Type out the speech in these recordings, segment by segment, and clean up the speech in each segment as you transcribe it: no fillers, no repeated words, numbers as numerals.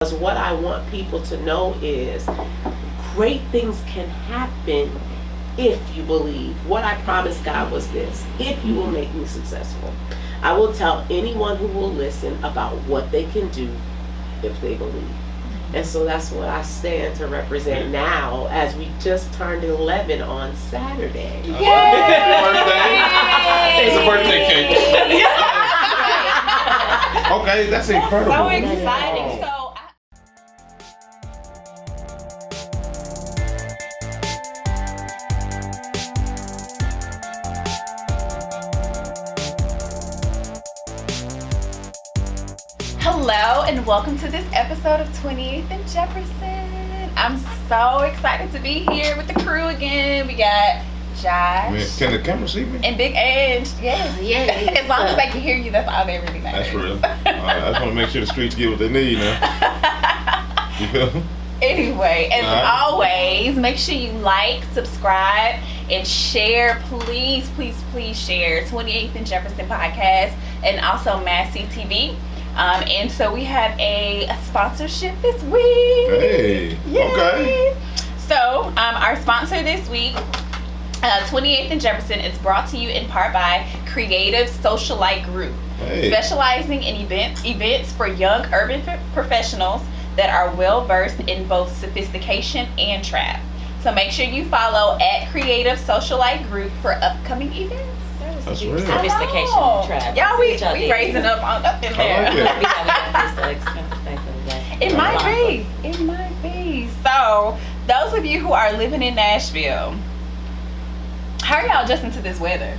Because what I want people to know is great things can happen if you believe. What I promised God was this: if you will make me successful, I will tell anyone who will listen about what they can do if they believe. And so that's what I stand to represent now, as we just turned 11 on Saturday. Yay! It's a birthday cake. Okay, that's incredible. So exciting. Hello and welcome to this episode of 28th and Jefferson. I'm so excited to be here with the crew again. We got Josh. Can the camera see me? And Big Edge. Yes. Yeah. As long as they can hear you, that's all that really matters. That's real. I just want to make sure the streets get what they need now. You feel? Anyway, as always, make sure you like, subscribe, and share. Please, please, please share 28th and Jefferson podcast and also MassCtv. And so we have a sponsorship this week. Hey. Yay. Okay. So our sponsor this week, 28th and Jefferson, is brought to you in part by Creative Socialite Group, specializing in events for young urban professionals that are well versed in both sophistication and trap. So make sure you follow at Creative Socialite Group for upcoming events. That's real. Sophistication and trap. Y'all, we raising up in there. It might be. So, those of you who are living in Nashville, how are y'all adjusting to this weather?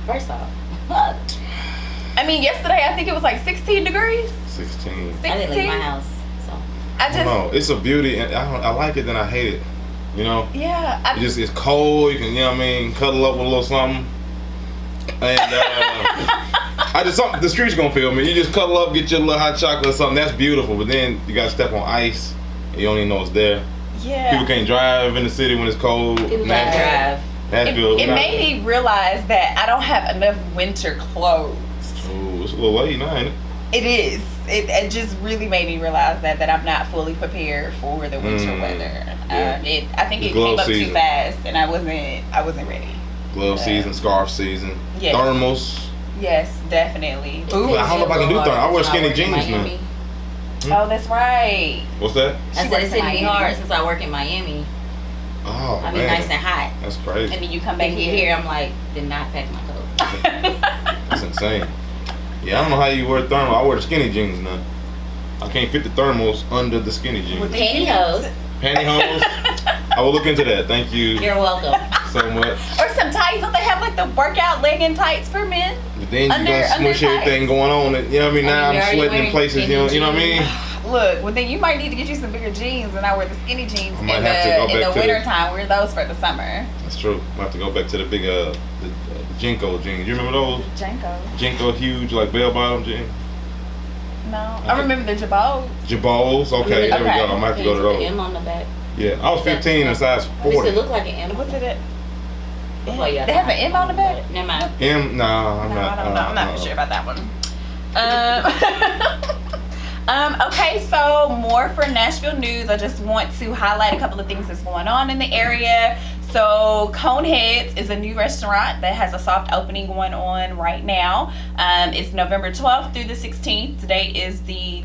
First off, I mean, yesterday I think it was like 16 degrees. 16. I didn't leave my house, so No, it's a beauty, and I like it, then I hate it. You know? Yeah. It's cold. You can, you know what I mean, cuddle up with a little something. And the streets gonna feel me. You just cuddle up, get your little hot chocolate or something. That's beautiful. But then you gotta step on ice, and you don't even know it's there. Yeah. People can't drive in the city when it's cold. people can't drive. It made me realize that I don't have enough winter clothes. Oh, it's a little late now, ain't it? It is. It just really made me realize that I'm not fully prepared for the winter weather. Yeah. I think it came up too fast, and I wasn't ready. Glove season, scarf season, yes. Thermals. Yes, definitely. Ooh, I don't know if I can do thermals. I wear skinny jeans now. Oh, that's right. What's that? I said it's hitting me hard since I work in Miami. Oh, I be nice and hot. That's crazy. And then you come back here, I'm like, did not pack my coat. That's insane. Yeah, I don't know how you wear thermal. I wear the skinny jeans now. I can't fit the thermals under the skinny jeans. With pantyhose. Pantyhose? I will look into that. Thank you. You're welcome. So much. Or some tights. Don't they have like the workout legging tights for men? But then you gonna smush everything going on. You know what I mean? Now I'm sweating in places. You know what I mean? Look, well then you might need to get you some bigger jeans, and I wear the skinny jeans in the winter time. Wear those for the summer. That's true. I have to go back to the big the Jinko jeans. You remember those? Jinko huge like bell bottom jeans. No, I remember the Jabos. Jabos, okay, there we go. I might have to go to those. M on the back. Yeah, I was 15 and size 40. Does it look like an M? What's it? It has an M on the back? Never mind. M? Nah, I'm not. I don't know. I'm not sure about that one. Okay, so more for Nashville news. I just want to highlight a couple of things that's going on in the area. So Coneheads is a new restaurant that has a soft opening going on right now. It's November 12th through the 16th. Today is the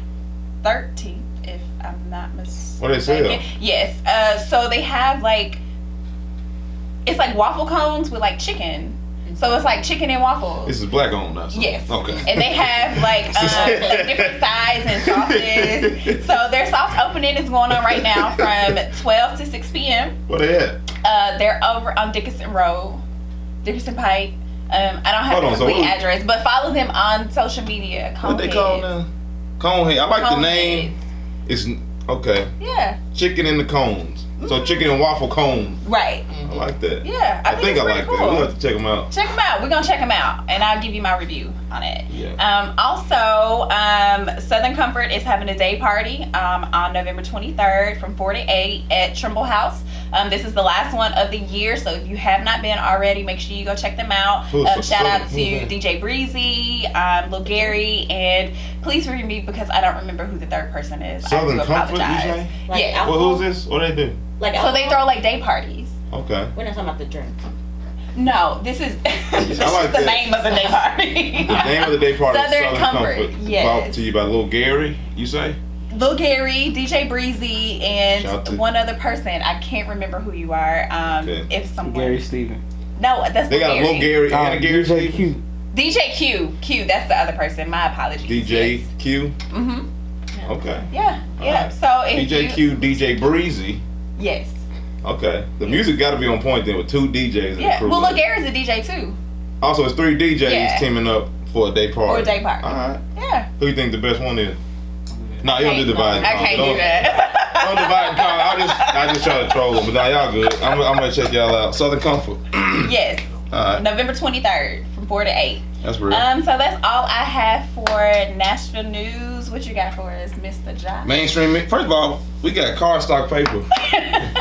13th, if I'm not mistaken. What do they say? Yes. So they have it's like waffle cones with like chicken. So it's like chicken and waffles. This is black owned, though. Yes. Okay. And they have like different sides and sauces. So their soft opening is going on right now from 12 to 6 p.m. Where they at? They're over on Dickinson Road, Dickinson Pike. I don't have the complete address, but follow them on social media. What they call them? Conehead. I like the name. It's okay. Yeah. Chicken in the cones. So chicken and waffle cone. Right. I like that. Yeah, I think I it's like pretty that. cool. We'll have to check them out. Check them out. We're gonna check them out, and I'll give you my review on it. Yeah. Also, Southern Comfort is having a day party on November 23rd from 4 to 8 at Trimble House. This is the last one of the year, so if you have not been already, make sure you go check them out. Shout out to DJ Breezy, Lil Gary, and please forgive me because I don't remember who the third person is. Southern I do Comfort, apologize. you say? Like Yeah. alcohol? Well, who's this? What they do? Like So they throw like day parties. Okay. We're not talking about the drink. No, this is this like is the that. name of the day party. The name of the day party Southern is Southern Comfort, yes. Brought to you by Lil Gary, you say? Lil Gary, DJ Breezy, Shout and to- one other person. I can't remember who you are. Okay. If someone. Gary Steven. No, that's They got a Lil Gary and a Gary DJ Stevens? Q. DJ Q. That's the other person. My apologies. DJ Yes. Q? Mhm. Okay. Yeah. Alright. So if DJ you, Q, DJ Breezy. Yes. Okay. The music got to be on point then with 2 DJs. in the Yeah. crew. Well, Lil Gary's a DJ too. Also, it's 3 DJs Yeah. teaming up for a day party. For a day party. All right. Yeah. Who you think the best one is? Nah, you don't do divide and I conquer. can't do Don't that. divide and conquer. I just try to troll them, but nah, y'all good. I'm gonna check y'all out. Southern Comfort. Yes. All right. November 23rd from 4 to 8. That's real. So that's all I have for Nashville news. What you got for us, Mr. John? Mainstream. First of all, we got car stock paper.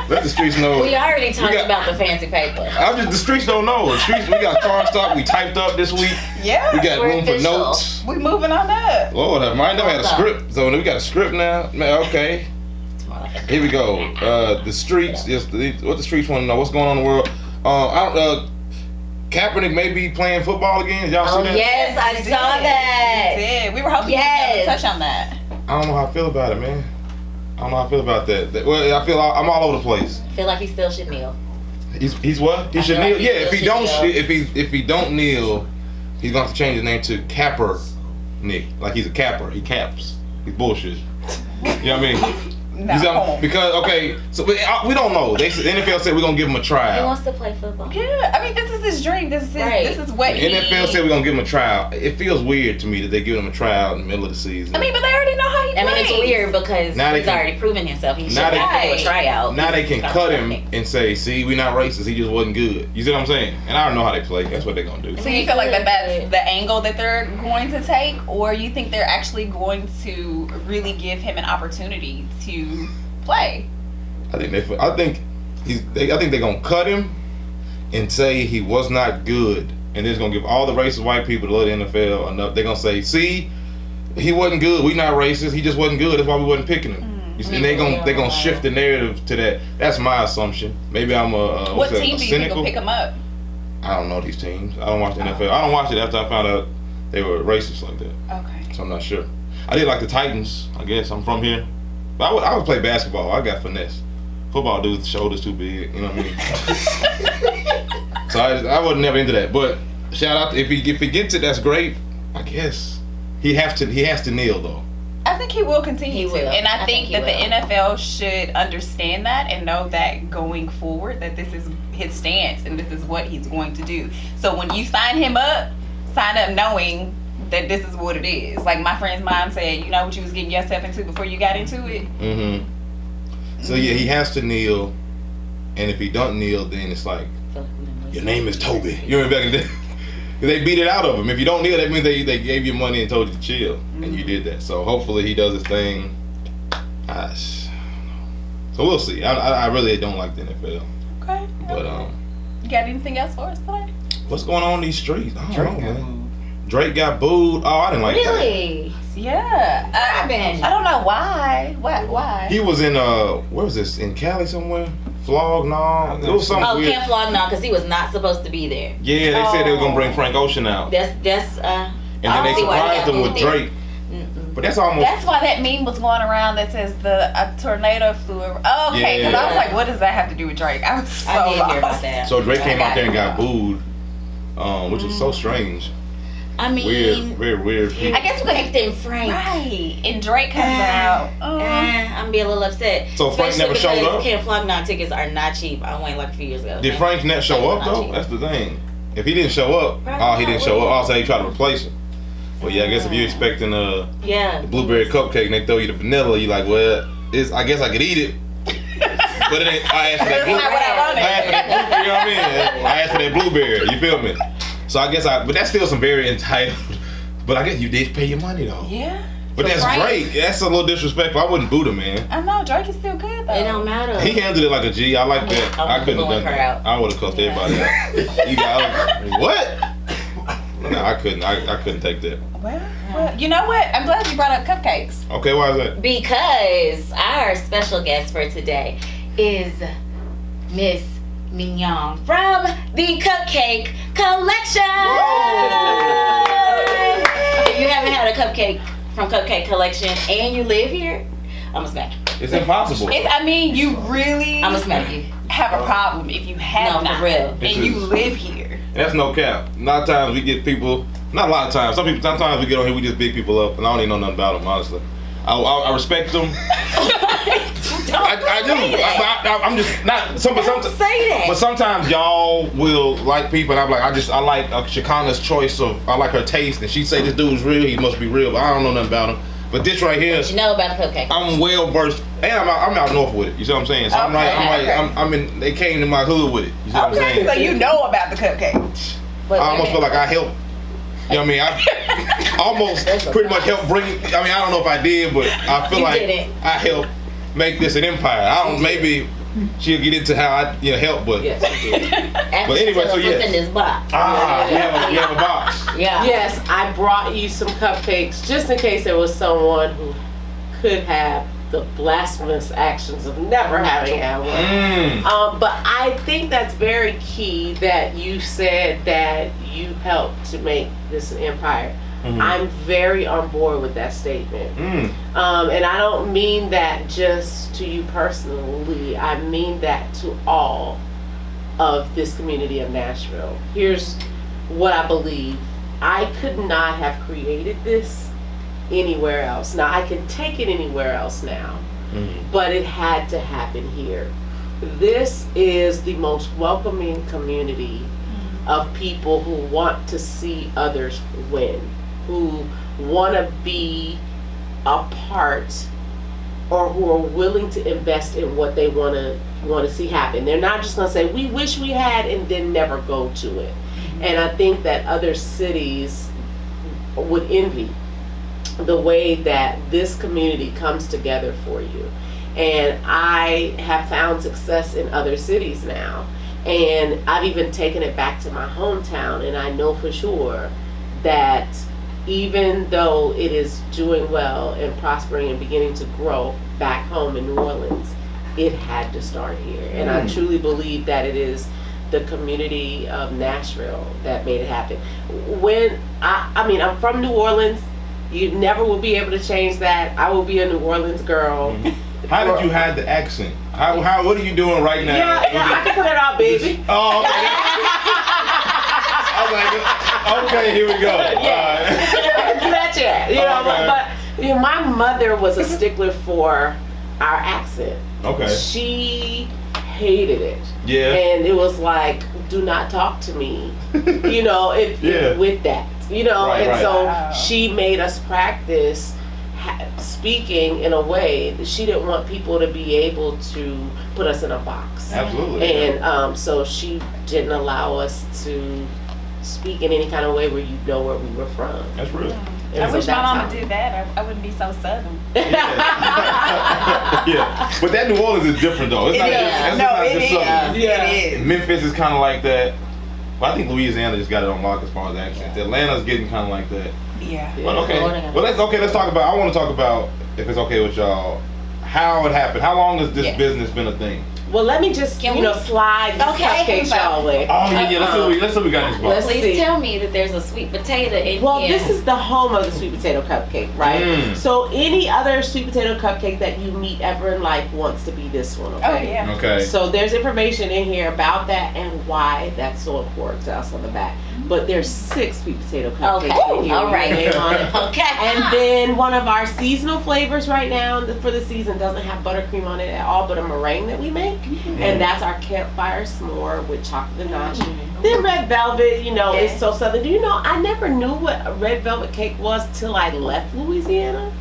Let the streets know. We already talked got- about the fancy paper. The streets don't know. The streets, we got car stock. We typed up this week. Yeah. We got We're room for official. notes. We moving on up. Lord have mercy. I never had a script, so we got a script now. Man, okay. Here we go. The streets. What the streets want to know? What's going on in the world? Kaepernick may be playing football again. Did y'all see Oh that? yes, I We saw did. that. We did. We were hoping you Yes. would touch on that. I don't know how I feel about it, man. I don't know how I feel about that. Well, I feel I'm all over the place. I feel like he still should kneel. He's what? He I should feel kneel. like he Yeah, if he still don't, should if he don't kneel, he's going to have to change his name to Kaepernick. Like he's a capper. He caps. He's bullshit. You know what I mean? No. Because so we don't know. The NFL said we're gonna give him a He tryout. wants to play football. Yeah, I mean, this is his dream. This is his, Right. this is what The he. NFL said we're gonna give him a tryout. It feels weird to me that they give him a tryout in the middle of the season. I mean, but they already know how he I plays. mean, it's weird because Now they he's can- already proven himself. He should now they- have to do a tryout. now they can He's cut him perfect. and say, "See, we're not racist. He just wasn't good." You see what I'm saying? And I don't know how they play. That's what they're gonna do. So you feel like that's the angle that they're going to take, or you think they're actually going to really give him an opportunity to play? I think they're gonna cut him and say he was not good, and they're just gonna give all the racist white people that love the NFL enough. They're gonna say, "See, he wasn't good. We not racist. He just wasn't good. That's why we wasn't picking him." You see, and they're gonna shift the narrative to that. That's my assumption. Maybe I'm What team do you think cynical. will pick him up? I don't know these teams. I don't watch the NFL. I don't watch it after I found out they were racist like that. Okay. So I'm not sure. I did like the Titans. I guess I'm from here. But I would play basketball. I got finesse. Football dudes, the shoulders too big. You know what I mean? So I wasn't never into that. But shout out if he gets it, that's great. I guess he has to kneel though. I think he will continue He to, will. and I think he that the will. NFL should understand that and know that going forward, that this is his stance and this is what he's going to do. So when you sign up knowing that this is what it is. Like my friend's mom said, you know what you was getting yourself into before you got into it. Mm-hmm. So yeah, he has to kneel, and if he don't kneel, then it's like your name is Toby. You remember back in the day? They beat it out of him. If you don't kneel, that means they gave you money and told you to chill, and you did that. So hopefully he does his thing. Gosh, so we'll see. I really don't like the NFL, Okay. but You got anything else for us today? what's going on in these streets? I don't Drake know, got man. moved. Drake got booed. Oh, I didn't like that. Really? Yeah. I don't know why. Why? He was in where was this? In Cali somewhere? Flog? No, it was something Oh, weird. Camp Flog now because he was not supposed to be there. Yeah, they said they were gonna bring Frank Ocean out, That's and then they I don't see why he surprised got him with moved there. Drake. But that's almost. That's why that meme was going around that says a tornado flew over. Oh, okay, because I was Yeah. like, what does that have to do with Drake? I was so I did lost. hear about that. So Drake came I out there and got got booed, which was so strange. I mean, Weird, very weird. I guess because expecting Frank. right, and Drake comes out. I'm being a little upset. So Frank Especially never showed because up? Camp Flog now tickets are not cheap. I went like a few years ago. Did Frank's net show up though? That's the thing. If he didn't show up, he didn't show up. Also, he tried to replace him. Well, yeah, I guess if you're expecting the Yeah. blueberry cupcake and they throw you the vanilla, you like, well, I guess I could eat it. But it ain't. I asked for that. That's not what I wanted. I asked for that. You know what I mean? I asked for that blueberry. You feel me? So I guess but that's still some very entitled. But I guess you did pay your money though. Yeah. But that's Drake. That's a little disrespectful. I wouldn't boot him, man. I know Drake is still good though. It don't matter. He handled it like a G. I like that. I couldn't have done that. I would have cussed everybody out. You got what? No, I couldn't. I couldn't take that. Well, you know what? I'm glad you brought up cupcakes. Okay, why is that? Because our special guest for today is Miss Mignon from the Cupcake Collection. If you haven't had a cupcake from Cupcake Collection and you live here, I'ma smack you. It's impossible. You really I'ma smack you. have a problem if you have No, not. for real. And you live here. That's no cap. A lot of times we get people. Not a lot of times. Sometimes we get on here, we just big people up, and I don't even know nothing about them, honestly. I respect them. I do. I'm just not. Don't say that. But sometimes y'all will like people, and I'm like, I like Shakana's choice of. I like her taste, and she say this dude's real. He must be real, but I don't know nothing about him. But this right here, What you know about the cupcake? I'm well versed, and I'm out north with it. You see what I'm saying? So I'm in. They came to my hood with it. You see what I'm saying? So you know about the cupcake. But I almost feel like I helped. You know what I mean? I almost pretty much helped bring. I mean, I don't know if I did, but I feel like I helped make this an empire. I don't. Maybe she'll get into how I help, but Yes, you did. But anyway, so what's in this box? you have a box. Yeah. Yes, I brought you some cupcakes just in case there was someone who could have the blasphemous actions of never having had one. But I think that's very key that you said that you helped to make this an empire. I'm very on board with that statement. And I don't mean that just to you personally. I mean that to all of this community of Nashville. Here's what I believe. I could not have created this anywhere else. Now I can take it anywhere else now, but it had to happen here. This is the most welcoming community of people who want to see others win, who want to be a part, or who are willing to invest in what they want to see happen. They're not just going to say we wish we had and then never go to it. And I think that other cities would envy the way that this community comes together for you. And I have found success in other cities now. And I've even taken it back to my hometown, and I know for sure that even though it is doing well and prospering and beginning to grow back home in New Orleans, it had to start here. And I truly believe that it is the community of Nashville that made it happen. When I mean, I'm from New Orleans. You never will be able to change that. I will be a New Orleans girl. How did you hide the accent? What are you doing right now? Yeah, I can put it out, baby. Oh, okay. I was like, okay, here we go. But my mother was a stickler for our accent. Okay. She hated it. Yeah. And it was like, do not talk to me. With that. So she made us practice speaking in a way that she didn't want people to be able to put us in a box. Absolutely. And so she didn't allow us to speak in any kind of way where you know where we were from. That's real. I wish my mama did that. I wouldn't be so southern. Yeah, but that New Orleans is different though. It's not just southern. It is. Memphis is kind of like that. But I think Louisiana just got it on lock as far as accents. Atlanta's getting kind of like that. Yeah. But okay. Well, let's talk about. I want to talk about, if it's okay with y'all, how it happened. How long has this business been a thing? Well, let me just slide these cupcakes y'all way. Oh yeah. Let's see what we got in this box. Please tell me that there's a sweet potato in here. Well, this is the home of the sweet potato cupcake, right? So any other sweet potato cupcake that you meet ever in life wants to be this one, okay? Oh yeah. Okay. So there's information in here about that and why that's so important to us on the back. But there's 6 sweet potato cupcakes in here. All right. Okay. And then one of our seasonal flavors right now for the season doesn't have buttercream on it at all, but a meringue that we make. And that's our campfire s'more with chocolate ganache. Then red velvet, is so southern. Do you know, I never knew what a red velvet cake was till I left Louisiana.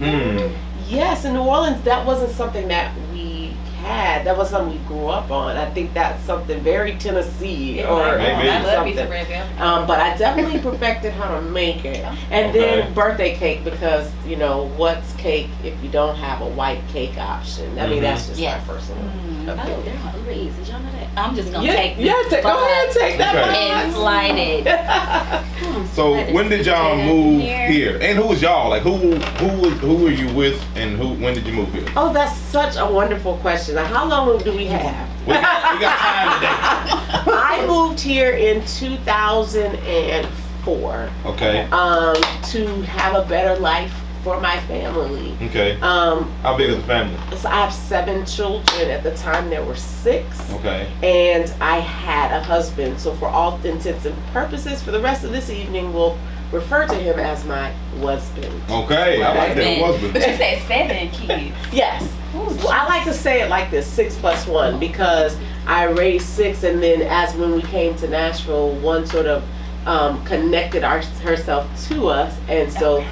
Yes, in New Orleans, that wasn't something that we had. That was something we grew up on. I think that's something very Tennessee or Maybe. I love pizza something. red velvet. But I definitely perfected how to make it. And then birthday cake, because you know what's cake if you don't have a white cake option. I mean that's just my personal Oh, opinion. they're on Uber Eats. Did y'all know that? I'm just gonna Yeah, take yeah, this go ahead, take that and slide it. So when did y'all move here? And who was y'all? Like who were you with, and when did you move here? Oh, that's such a wonderful question. Now, how long do we have? We got time today. I moved here in 2004. Okay. To have a better life for my family. Okay. How big is the family? So I have 7 children. At the time, there were 6. Okay. And I had a husband. So for all intents and purposes, for the rest of this evening, we'll refer to him as my husband. Okay, I like that husband. But you said 7 kids. Yes. Well, I like to say it like this, 6 plus 1, because I raised 6, and then as when we came to Nashville, one sort of connected herself to us, and so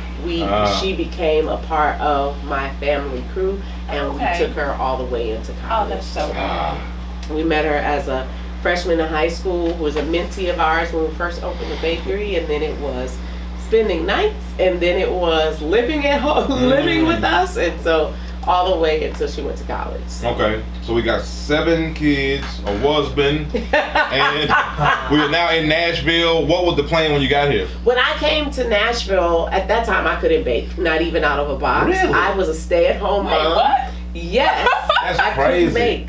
she became a part of my family crew, and we took her all the way into college. Oh, that's so cool. We met her as a freshman in high school, who was a mentee of ours when we first opened the bakery, and then it was spending nights, and then it was living at home, living with us, and so all the way until she went to college. So. Okay, so we got 7 kids, a husband, and we are now in Nashville. What was the plan when you got here? When I came to Nashville, at that time I couldn't bake, not even out of a box. Really? I was a stay-at-home mom. What? Yes, That's I crazy. couldn't bake.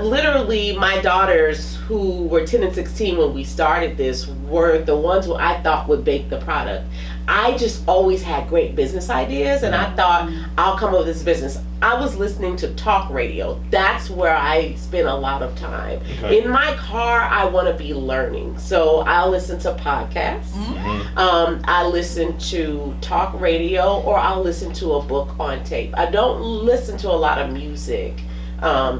Literally, my daughters, who were 10 and 16 when we started this, were the ones who I thought would bake the product. I just always had great business ideas, and I thought I'll come up with this business. I was listening to talk radio. That's where I spent a lot of time. Okay. In my car, I want to be learning, so I'll listen to podcasts. I listen to talk radio, or I'll listen to a book on tape. I don't listen to a lot of music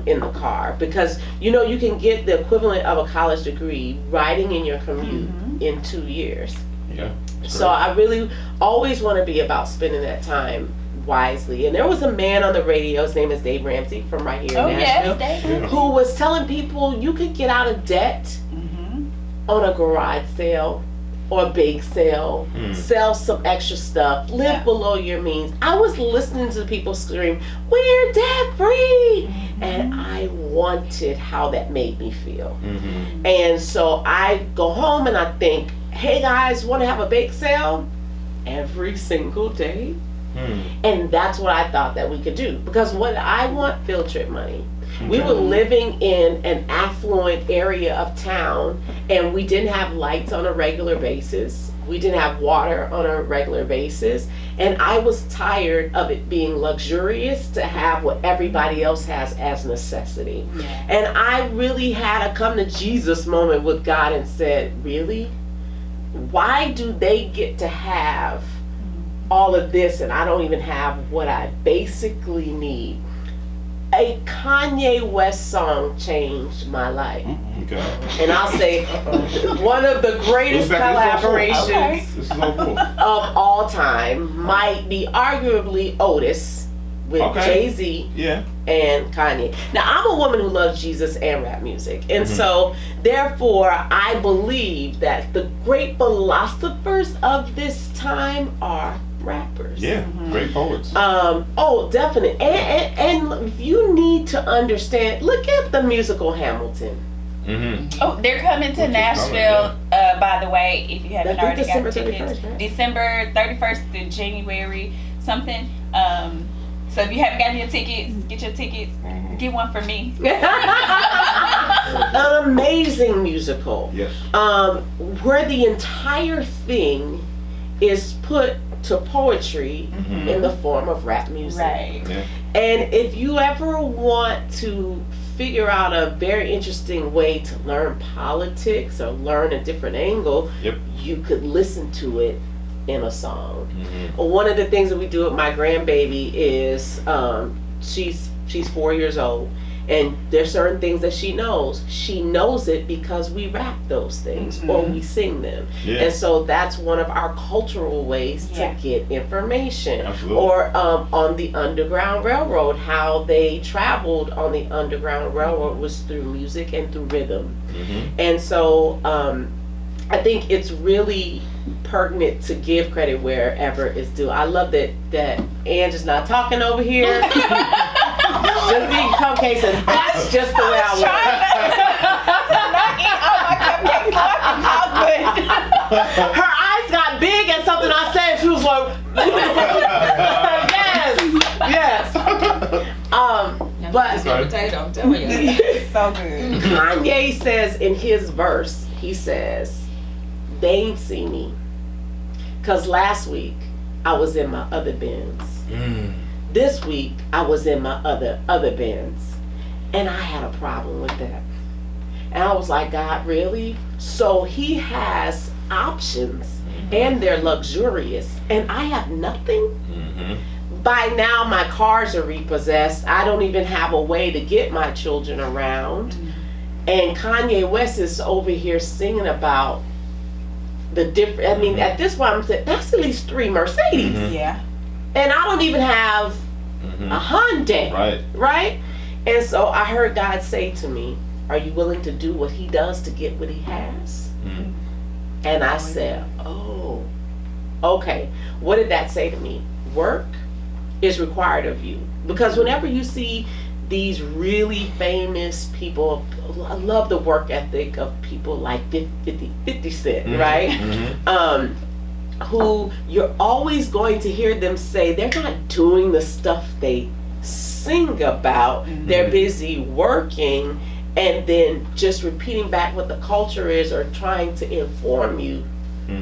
in the car, because you know you can get the equivalent of a college degree riding in your commute in 2 years. Yeah. So I really always want to be about spending that time wisely. And there was a man on the radio, his name is Dave Ramsey from right here in Nashville, David. who was telling people you could get out of debt on a garage sale or a bake sale, sell some extra stuff, live below your means. I was listening to people scream, "We're debt free!" And I wanted how that made me feel. And so I go home and I think, hey guys, want to have a bake sale? Every single day. And that's what I thought that we could do. Because what I want, field trip money. We were living in an affluent area of town, and we didn't have lights on a regular basis. We didn't have water on a regular basis. And I was tired of it being luxurious to have what everybody else has as necessity. And I really had a come to Jesus moment with God and said, really? Why do they get to have all of this and I don't even have what I basically need? A Kanye West song changed my life. Okay. And I'll say one of the greatest collaborations This is all cool. of all time might be arguably Otis with Jay-Z and Kanye. Now, I'm a woman who loves Jesus and rap music. And so, therefore, I believe that the great philosophers of this time are rappers. Yeah, great poets. Oh, definitely. And you need to understand, look at the musical Hamilton. Oh, they're coming to Nashville, by the way, if you haven't already got tickets. 31st, right? December 31st to January something. So if you haven't gotten your tickets, get your tickets. Get one for me. An amazing musical. Yes. Where the entire thing is put to poetry in the form of rap music. Right. Yeah. And if you ever want to figure out a very interesting way to learn politics or learn a different angle, you could listen to it in a song. One of the things that we do with my grandbaby is she's 4 years old, And there's certain things that she knows. She knows it because we rap those things or we sing them. Yeah. And so that's one of our cultural ways to get information. Absolutely. Or on the Underground Railroad, how they traveled on the Underground Railroad was through music and through rhythm. And so I think it's really pertinent to give credit wherever it's due. I love that Ange is not talking over here. Just eating cupcakes, and that's just the way I work. Not eat all my cupcakes so I can talk good. Her eyes got big at something I said. She was like, yes. But potato, I'm telling you. It's so good. Kanye says in his verse, he says, they ain't see me. Because last week, I was in my other Benz. This week, I was in my other Benz. And I had a problem with that. And I was like, God, really? So he has options, and they're luxurious, and I have nothing? By now, my cars are repossessed. I don't even have a way to get my children around. And Kanye West is over here singing about the different. I mean, at this point, I'm saying that's at least 3 Mercedes. Yeah. And I don't even have a Hyundai. Right? And so I heard God say to me, are you willing to do what he does to get what he has? And I said, oh, okay. What did that say to me? Work is required of you. Because whenever you see these really famous people, I love the work ethic of people like 50 Cent, right? Who you're always going to hear them say they're not doing the stuff they sing about. They're busy working and then just repeating back what the culture is or trying to inform you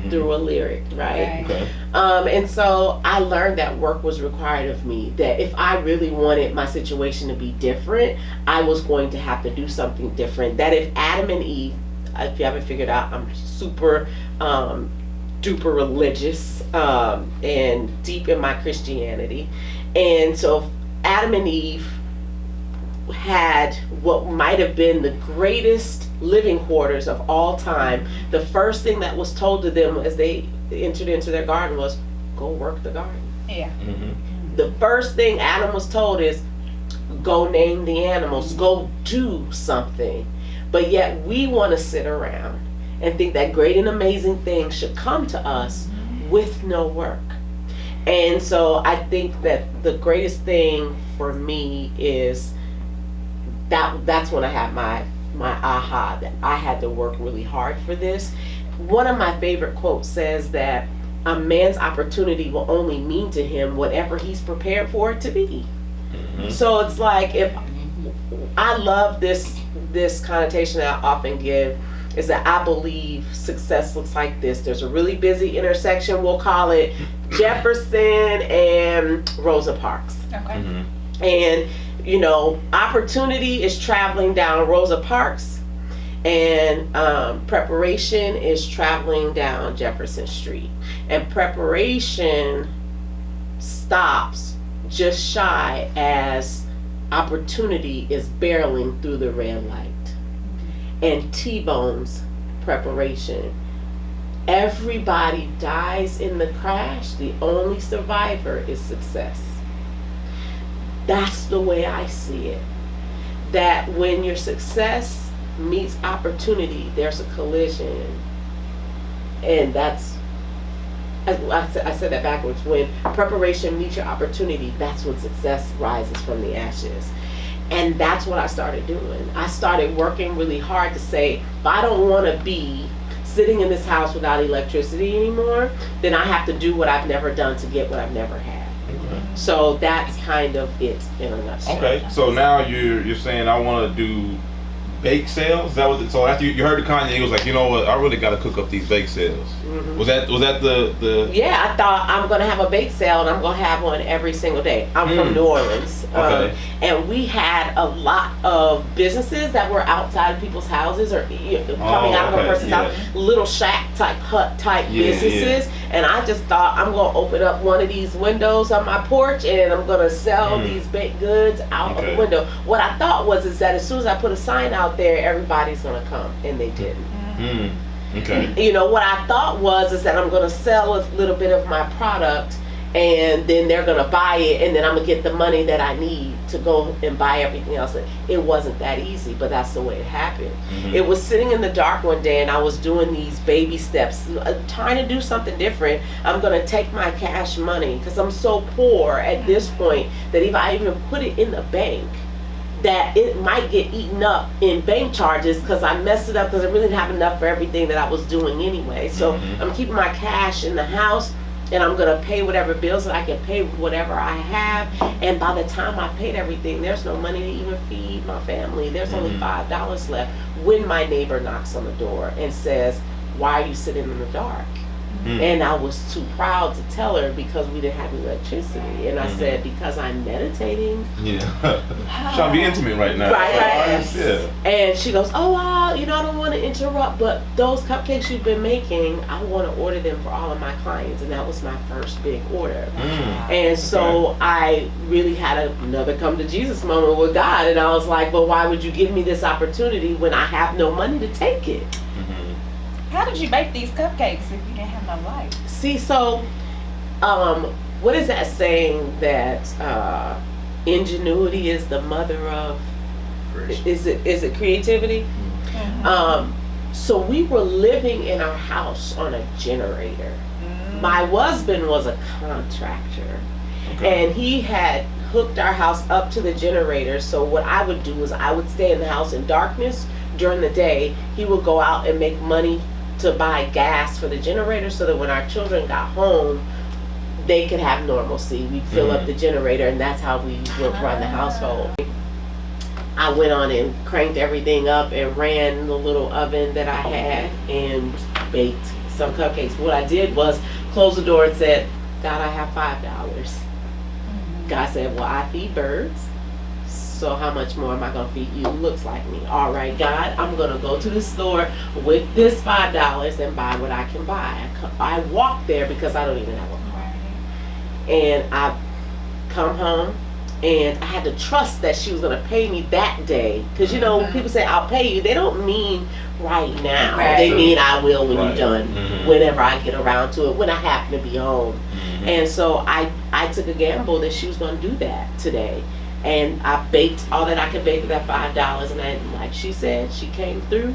through a lyric, right? And so I learned that work was required of me, that if I really wanted my situation to be different, I was going to have to do something different. That if Adam and Eve, if you haven't figured out, I'm super duper religious and deep in my Christianity. And so if Adam and Eve had what might have been the greatest living quarters of all time, the first thing that was told to them as they entered into their garden was, go work the garden. The first thing Adam was told is, go name the animals, go do something. But yet we want to sit around and think that great and amazing things should come to us with no work. And so I think that the greatest thing for me is that's when I had my aha, that I had to work really hard for this. One of my favorite quotes says that a man's opportunity will only mean to him whatever he's prepared for it to be. So it's like, if I love this connotation that I often give, is that I believe success looks like this. There's a really busy intersection, we'll call it Jefferson and Rosa Parks. And you know, opportunity is traveling down Rosa Parks, and preparation is traveling down Jefferson Street. And preparation stops just shy as opportunity is barreling through the red light. And T-bones preparation. Everybody dies in the crash. The only survivor is success. That's the way I see it. That when your success meets opportunity, there's a collision. And that's, I said that backwards. When preparation meets your opportunity, that's when success rises from the ashes. And that's what I started doing. I started working really hard to say, if I don't want to be sitting in this house without electricity anymore, then I have to do what I've never done to get what I've never had. So that's kind of it in a nutshell. Okay, so now you're saying I want to do bake sales? Is that what? So after you heard the Kanye, he was like, you know what? I really got to cook up these bake sales. Mm-hmm. Was that the? Yeah, I thought I'm gonna have a bake sale and I'm gonna have one every single day. I'm from New Orleans, Okay. and we had a lot of businesses that were outside of people's houses or coming out of a person's house, little shack type hut type businesses. And I just thought I'm gonna open up one of these windows on my porch and I'm gonna sell these baked goods out of the window. What I thought is that as soon as I put a sign out there, everybody's gonna come, and they didn't. Okay. You know, what I thought is that I'm gonna sell a little bit of my product, and then they're gonna buy it, and then I'm gonna get the money that I need to go and buy everything else. It wasn't that easy, but that's the way it happened. It was sitting in the dark one day, and I was doing these baby steps, trying to do something different. I'm gonna take my cash money, because I'm so poor at this point that if I even put it in the bank, that it might get eaten up in bank charges because I messed it up because I really didn't have enough for everything that I was doing anyway. So I'm keeping my cash in the house, and I'm gonna pay whatever bills that I can pay with whatever I have. And by the time I paid everything, there's no money to even feed my family. There's only $5 left when my neighbor knocks on the door and says, "Why are you sitting in the dark?" And I was too proud to tell her because we didn't have electricity. And I said, because I'm meditating. Yeah. Trying to be intimate right now. Right. Yeah. And she goes, oh, I don't want to interrupt, but those cupcakes you've been making, I want to order them for all of my clients. And that was my first big order. And so I really had another come to Jesus moment with God. And I was like, but why would you give me this opportunity when I have no money to take it? How did you bake these cupcakes if you didn't have no light? See, so, what is that saying that ingenuity is the mother of? Is it creativity? So we were living in our house on a generator. My husband was a contractor, and he had hooked our house up to the generator. So what I would do is I would stay in the house in darkness during the day. He would go out and make money to buy gas for the generator so that when our children got home, they could have normalcy. We'd fill up the generator, and that's how we would run the household. I went on and cranked everything up and ran the little oven that I had and baked some cupcakes. What I did was close the door and said, God, I have $5. God said, well, I feed birds. So how much more am I going to feed you? Looks like me. All right, God, I'm going to go to the store with this $5 and buy what I can buy. I walk there because I don't even have a car. And I come home, and I had to trust that she was going to pay me that day. Because, you know, when people say, I'll pay you, they don't mean right now. They mean I will when you're done, whenever I get around to it, when I happen to be home. And so I took a gamble that she was going to do that today. And I baked all that I could bake with that $5, and then, like she said, she came through,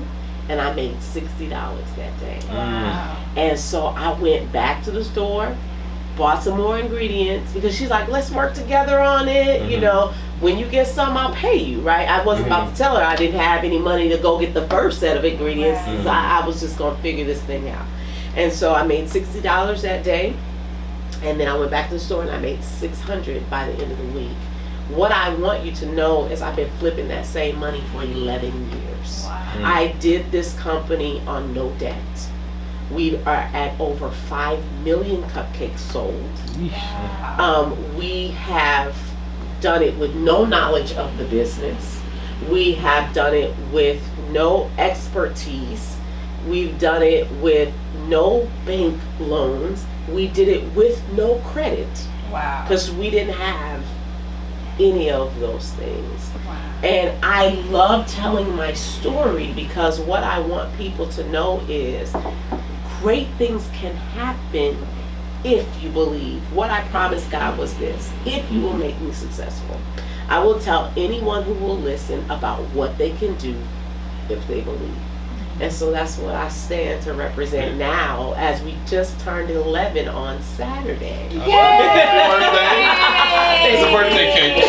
and I made $60 that day. Wow. And so I went back to the store, bought some more ingredients, because she's like, let's work together on it. You know, when you get some, I'll pay you, right? I wasn't about to tell her I didn't have any money to go get the first set of ingredients. So I was just going to figure this thing out. And so I made $60 that day, and then I went back to the store, and I made $600 by the end of the week. What I want you to know is I've been flipping that same money for 11 years. Wow. I did this company on no debt. We are at over 5 million cupcakes sold. We have done it with no knowledge of the business. We have done it with no expertise. We've done it with no bank loans. We did it with no credit. Wow. Because we didn't have any of those things. Wow. And I love telling my story because what I want people to know is great things can happen if you believe. What I promised God was this: if you will make me successful, I will tell anyone who will listen about what they can do if they believe. And so that's what I stand to represent now, as we just turned 11 on Saturday. It's a birthday cake.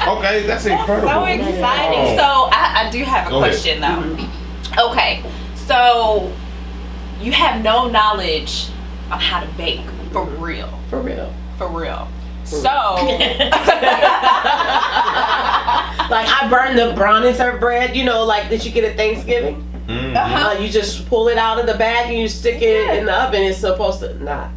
Okay, that's incredible. So exciting. So I do have a question though. Okay, so you have no knowledge on how to bake for real. For real. For real. So like I I burn the brown and serve bread, you know, like that you get at Thanksgiving. You just pull it out of the bag and you stick it in the oven. It's supposed to not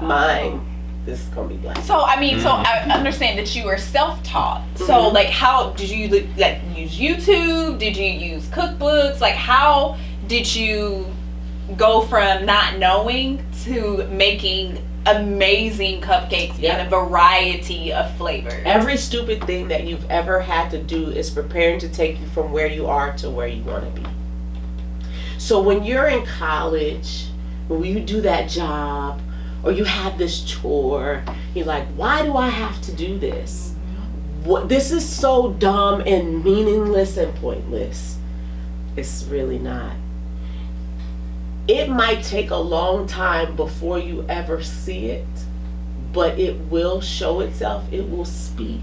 mine. This is gonna be black. So I mean, so I understand that you were self-taught. So like, how did you like use YouTube? Did you use cookbooks? Like, how did you go from not knowing to making amazing cupcakes in a variety of flavors? Every stupid thing that you've ever had to do is preparing to take you from where you are to where you want to be. So when you're in college, when you do that job, or you have this chore, you're like, why do I have to do this? What, this is so dumb and meaningless and pointless. It's really not. It might take a long time before you ever see it, but it will show itself, it will speak,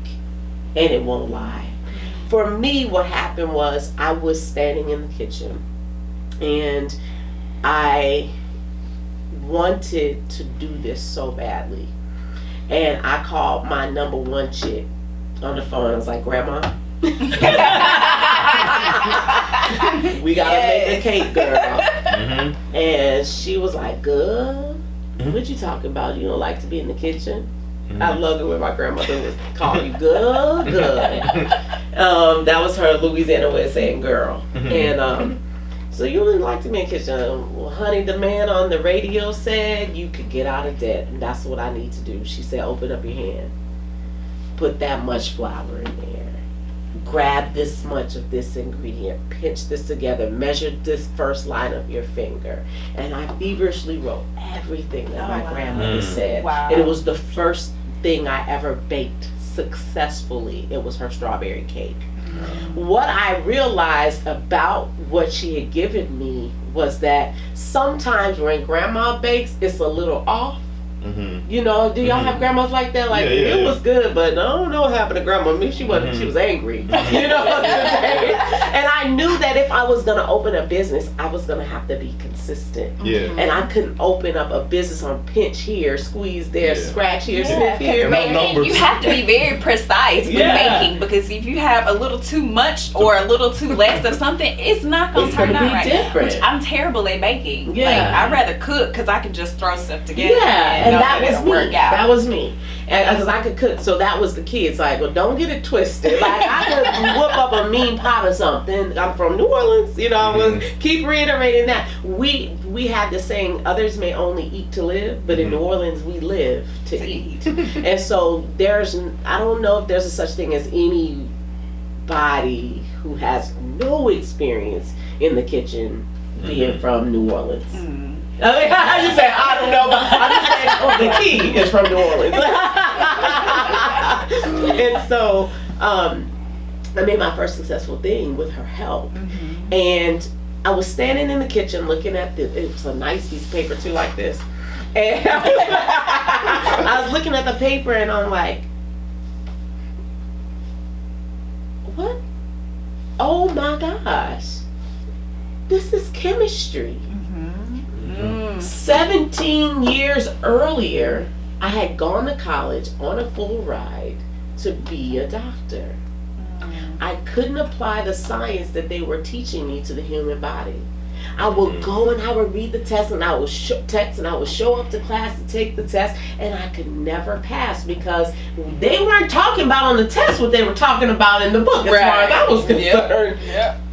and it won't lie. For me, what happened was I was standing in the kitchen and I wanted to do this so badly, and I called my number one chick on the phone. I was like, Grandma, we gotta make a cake, girl. And she was like, good. What you talking about? You don't like to be in the kitchen? I love it when my grandmother would call you good. That was her Louisiana way of saying girl. And so you really like to be in the kitchen. Well, honey, the man on the radio said you could get out of debt, and that's what I need to do. She said, open up your hand. Put that much flour in there. Grab this much of this ingredient. Pinch this together. Measure this first line of your finger. And I feverishly wrote everything that my grandmother said. Wow. And it was the first thing I ever baked successfully. It was her strawberry cake. What I realized about what she had given me was that sometimes when grandma bakes, it's a little off. You know, do y'all have grandmas like that? Like, it was good, but I don't know what happened to grandma. Maybe she wasn't, she was angry. You know what I'm saying? And I knew that if I was going to open a business, I was going to have to be consistent. And I couldn't open up a business on pinch here, squeeze there, scratch here, sniff here. Baking, you have to be very precise with baking, because if you have a little too much or a little too less of something, it's not going to turn out right. Different. Which I'm terrible at baking. Like, I'd rather cook because I can just throw stuff together. And that was me. Work out. That was me. And because I could cook, so that was the key. It's like, well, don't get it twisted. Like, I could whip up a mean pot or something. I'm from New Orleans, you know. I will keep reiterating that. We had the saying, others may only eat to live, but in New Orleans we live to eat. And so I don't know if there's a such thing as anybody who has no experience in the kitchen being from New Orleans. You say, I don't know, but I'm just saying, the key is from New Orleans. And so I made my first successful thing with her help. And I was standing in the kitchen looking at it was a nice piece of paper too, like this. And I was looking at the paper and I'm like, what? Oh my gosh. This is chemistry. 17 years earlier, I had gone to college on a full ride to be a doctor. I couldn't apply the science that they were teaching me to the human body. I would go and I would read the test and I would text and I would show up to class to take the test, and I could never pass because they weren't talking about on the test what they were talking about in the book as far as I was concerned.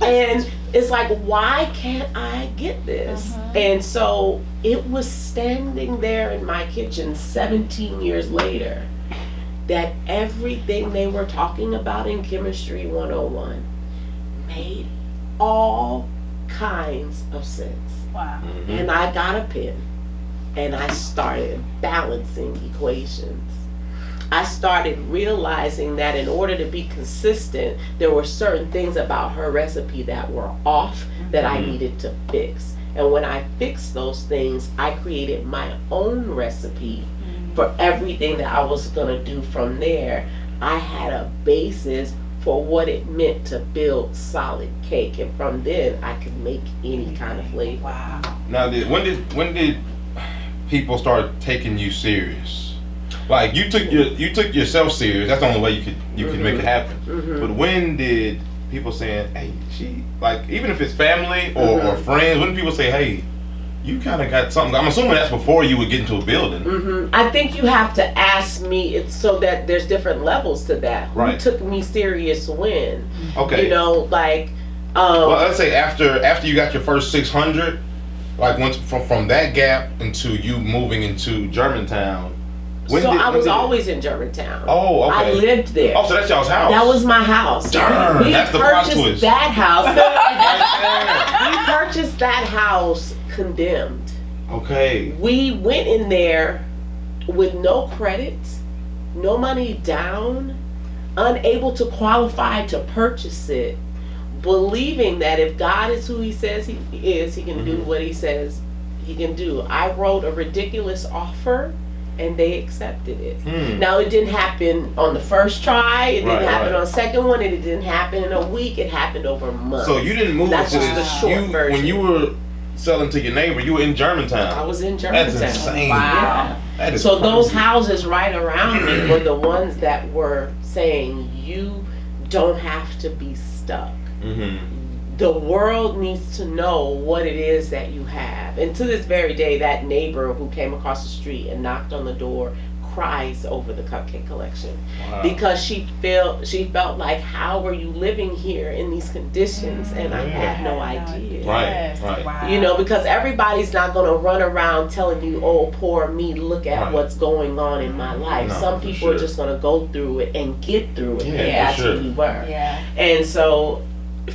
And it's like, why can't I get this? And so it was standing there in my kitchen 17 years later that everything they were talking about in Chemistry 101 made all kinds of sense. Wow. And I got a pen and I started balancing equations. I started realizing that in order to be consistent, there were certain things about her recipe that were off that I needed to fix. And when I fixed those things, I created my own recipe for everything that I was going to do from there. I had a basis for what it meant to build solid cake, and from then I could make any kind of flavor. Wow. Now, when did people start taking you serious? Like, you took yourself serious. That's the only way you could make it happen. But when did people saying, hey, she, like, even if it's family or friends, when people say, hey, you kind of got something, I'm assuming that's before you would get into a building. I think you have to ask me, it's so that there's different levels to that. Who took me serious when? Okay. You know, like, well, let's say after you got your first 600, like once from that gap into you moving into Germantown. I was always in Germantown. Oh, okay. I lived there. Oh, so that's y'all's house. That was my house. Darn, that's the plot twist. We purchased that house. We purchased that house condemned. Okay. We went in there with no credit, no money down, unable to qualify to purchase it, believing that if God is who he says he is, he can do what he says he can do. I wrote a ridiculous offer and they accepted it. Now, it didn't happen on the first try, it didn't happen on the second one, and it didn't happen in a week, it happened over months. So you didn't move That's to just the short version. When you were selling to your neighbor, you were in Germantown. I was in Germantown. That's insane. Wow. That is so crazy. those houses right around me were the ones that were saying, you don't have to be stuck. The world needs to know what it is that you have. And to this very day, that neighbor who came across the street and knocked on the door cries over the cupcake collection. Because she felt like, how are you living here in these conditions? And I had no idea. Right. Wow. You know, because everybody's not going to run around telling you, oh, poor me, look at what's going on in my life. No, some people are just going to go through it and get through it. And that's who we were. And so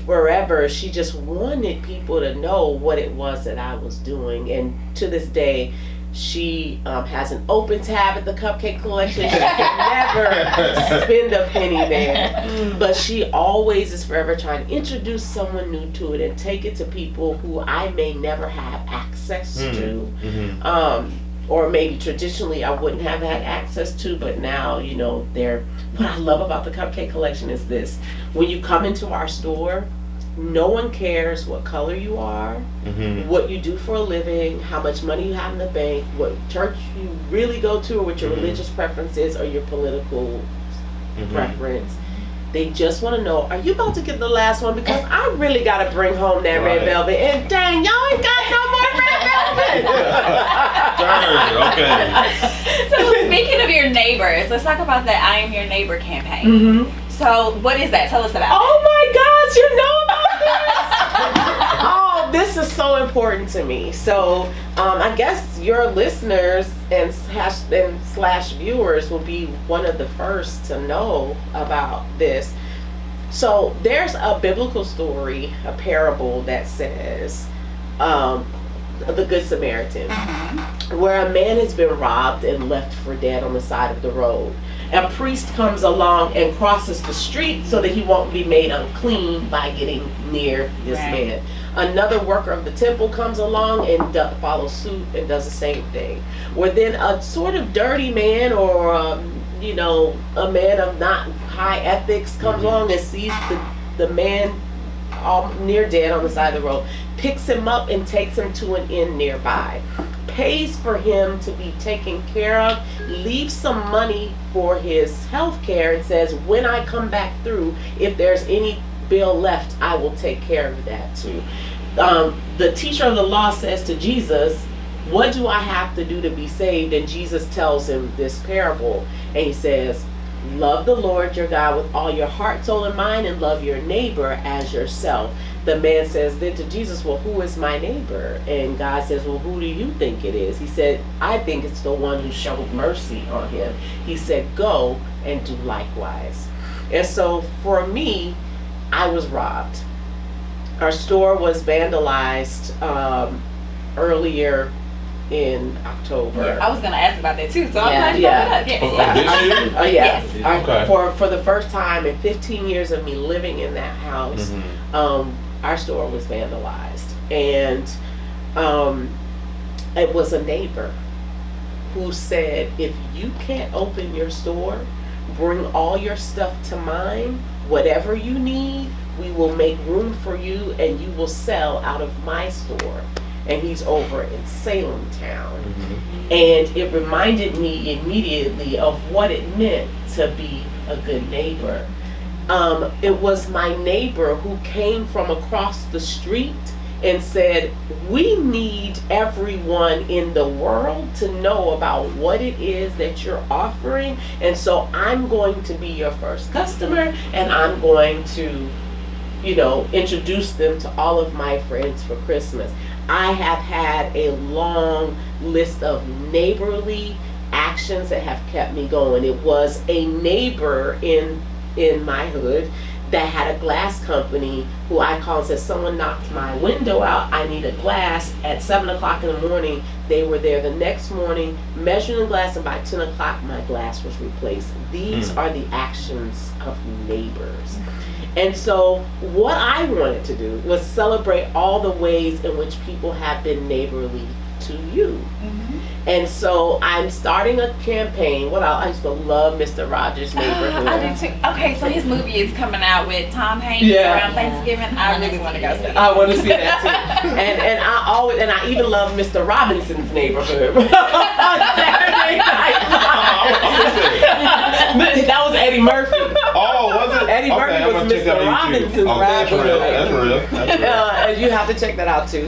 forever, she just wanted people to know what it was that I was doing. And to this day, she has an open tab at the Cupcake Collection. She can never spend a penny there. But she always is forever trying to introduce someone new to it and take it to people who I may never have access to. Or maybe traditionally I wouldn't have had access to, but now, you know, what I love about the Cupcake Collection is this. When you come into our store, no one cares what color you are, what you do for a living, how much money you have in the bank, what church you really go to, or what your religious preference is, or your political preference. They just want to know, are you about to get the last one? Because I really got to bring home that red velvet. And dang, y'all ain't got no more red velvet. Okay. So speaking of your neighbors, let's talk about the I Am Your Neighbor campaign. So what is that? Tell us about it. Oh my gosh, you know about this? Oh, this is so important to me. So I guess your listeners and slash viewers will be one of the first to know about this. So there's a biblical story, a parable that says the Good Samaritan, where a man has been robbed and left for dead on the side of the road. A priest comes along and crosses the street so that he won't be made unclean by getting near this man. Another worker of the temple comes along and follows suit and does the same thing. Where then a sort of dirty man or a man of not high ethics comes along and sees the man all near dead on the side of the road, picks him up and takes him to an inn nearby, pays for him to be taken care of, leaves some money for his health care, and says, when I come back through, if there's any bill left, I will take care of that too. The teacher of the law says to Jesus, what do I have to do to be saved? And Jesus tells him this parable, and he says, love the Lord your God with all your heart, soul, and mind, and love your neighbor as yourself. The man says then to Jesus, well, who is my neighbor? And God says, well, who do you think it is? He said, I think it's the one who showed mercy on him. He said, go and do likewise. And so for me, I was robbed. Our store was vandalized earlier in October. Yeah, I was going to ask about that too, so I'm glad you brought it up. Yes. Okay. For the first time in 15 years of me living in that house, our store was vandalized. And it was a neighbor who said, if you can't open your store, bring all your stuff to mine, whatever you need, we will make room for you and you will sell out of my store. And he's over in Salem town. And it reminded me immediately of what it meant to be a good neighbor. it was my neighbor who came from across the street and said, we need everyone in the world to know about what it is that you're offering, and so I'm going to be your first customer, and I'm going to, you know, introduce them to all of my friends for Christmas. I have had a long list of neighborly actions that have kept me going. It was a neighbor in my hood that had a glass company who I called and said, someone knocked my window out, I need a glass. At 7 o'clock in the morning, they were there the next morning measuring the glass, and by 10 o'clock my glass was replaced. These are the actions of neighbors. And so what I wanted to do was celebrate all the ways in which people have been neighborly to you. And so I'm starting a campaign. I used to love Mr. Rogers' Neighborhood. I do too. Okay, so his movie is coming out with Tom Hanks around Thanksgiving. I really want to go see it. I want to see that too. And I even love Mr. Robinson's Neighborhood. On Saturday Night Live. That was Eddie Murphy. Oh, was it? Eddie Murphy was Mr. Robinson's Neighborhood. That's real. And you have to check that out too.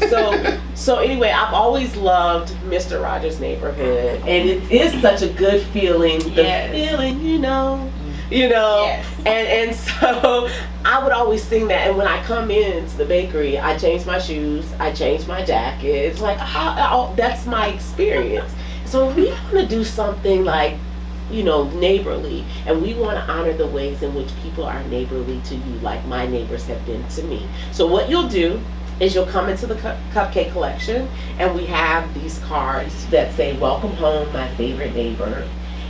So anyway, I've always loved Mr. Rogers' Neighborhood, and it is such a good feeling. The feeling, you know. Yes. And so I would always sing that, and when I come into the bakery, I change my shoes, I change my jacket. It's like, that's my experience. So we want to do something like, you know, neighborly, and we want to honor the ways in which people are neighborly to you, like my neighbors have been to me. So what you'll do is you'll come into the cupcake collection, and we have these cards that say, welcome home, my favorite neighbor,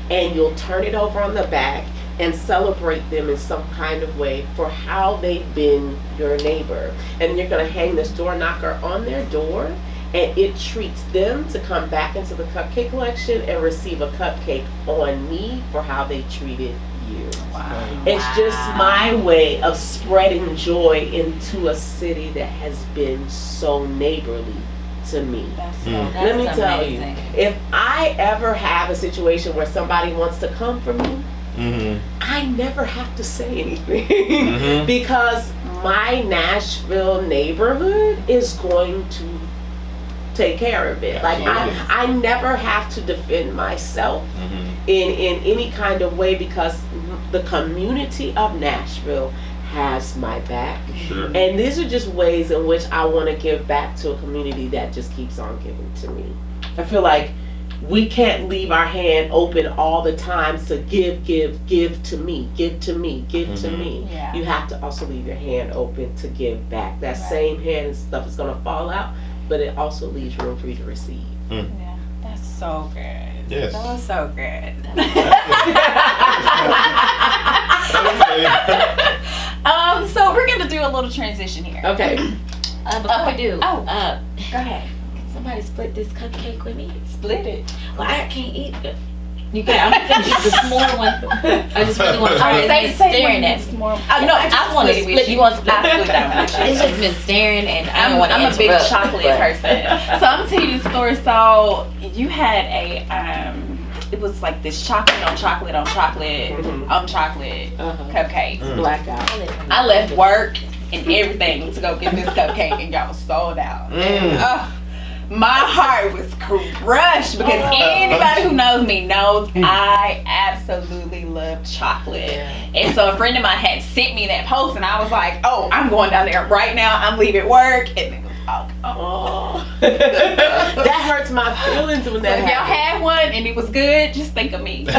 and you'll turn it over on the back and celebrate them in some kind of way for how they've been your neighbor. And you're going to hang this door knocker on their door, and it treats them to come back into the cupcake collection and receive a cupcake on me for how they treated you. Wow. It's just my way of spreading joy into a city that has been so neighborly to me. Let me tell you, if I ever have a situation where somebody wants to come for me, I never have to say anything because my Nashville neighborhood is going to take care of it. Like I never have to defend myself in any kind of way because the community of Nashville has my back. And these are just ways in which I want to give back to a community that just keeps on giving to me. I feel like we can't leave our hand open all the time to give to me, give to me, give to me. Yeah. You have to also leave your hand open to give back. That same hand and stuff is going to fall out, but it also leaves room for you to receive. Yeah, that's so good. Yes. That was so good. So we're gonna do a little transition here. Okay. Before we do, go ahead. Can somebody split this cupcake with me? Split it. Well, I can't eat it. You can. I'm gonna eat the small one. I just really want to try it. It's been staring at me. No, I just want to split. You want to split? I split that one. It's just been staring, and I don't want to I'm a big chocolate person. So I'm gonna tell you the story. So you had it was like this chocolate on chocolate on chocolate on chocolate cupcakes. Blackout. I left work and everything to go get this cupcake, and y'all was sold out. And, my heart was crushed because anybody who knows me knows I absolutely love chocolate. And so a friend of mine had sent me that post, and I was like, oh, I'm going down there right now. I'm leaving work. And it was that hurts my feelings when that if y'all had one and it was good, just think of me. That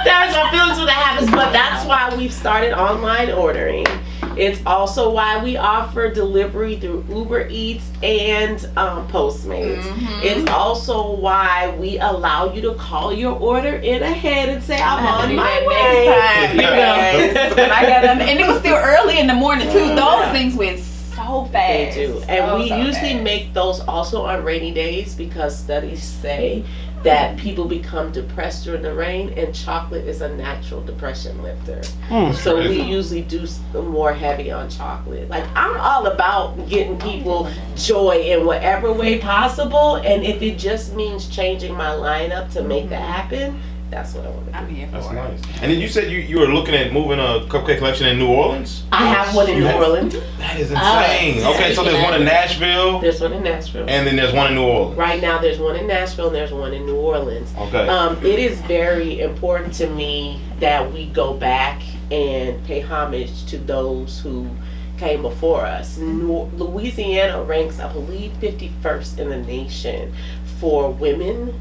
hurts my feelings when that happens, but that's why we've started online ordering. It's also why we offer delivery through Uber Eats and Postmates. It's also why we allow you to call your order in ahead and say, I'm on my way. Next time. When I got done, and it was still early in the morning too. Those things went so fast. They do. And we usually fast. make those also on rainy days because studies say that people become depressed during the rain, and chocolate is a natural depression lifter. So we usually do more heavy on chocolate. Like, I'm all about getting people joy in whatever way possible, and if it just means changing my lineup to make that happen, that's what I want to do. I'm here for That's it. nice. And then you said you were looking at moving a cupcake collection in New Orleans? I have one in New Orleans. That is insane. Okay, so there's one in Nashville. There's one in Nashville. And then there's one in New Orleans. Right now, there's one in Nashville and there's one in New Orleans. Okay. It is very important to me that we go back and pay homage to those who came before us. Louisiana ranks, I believe, 51st in the nation for women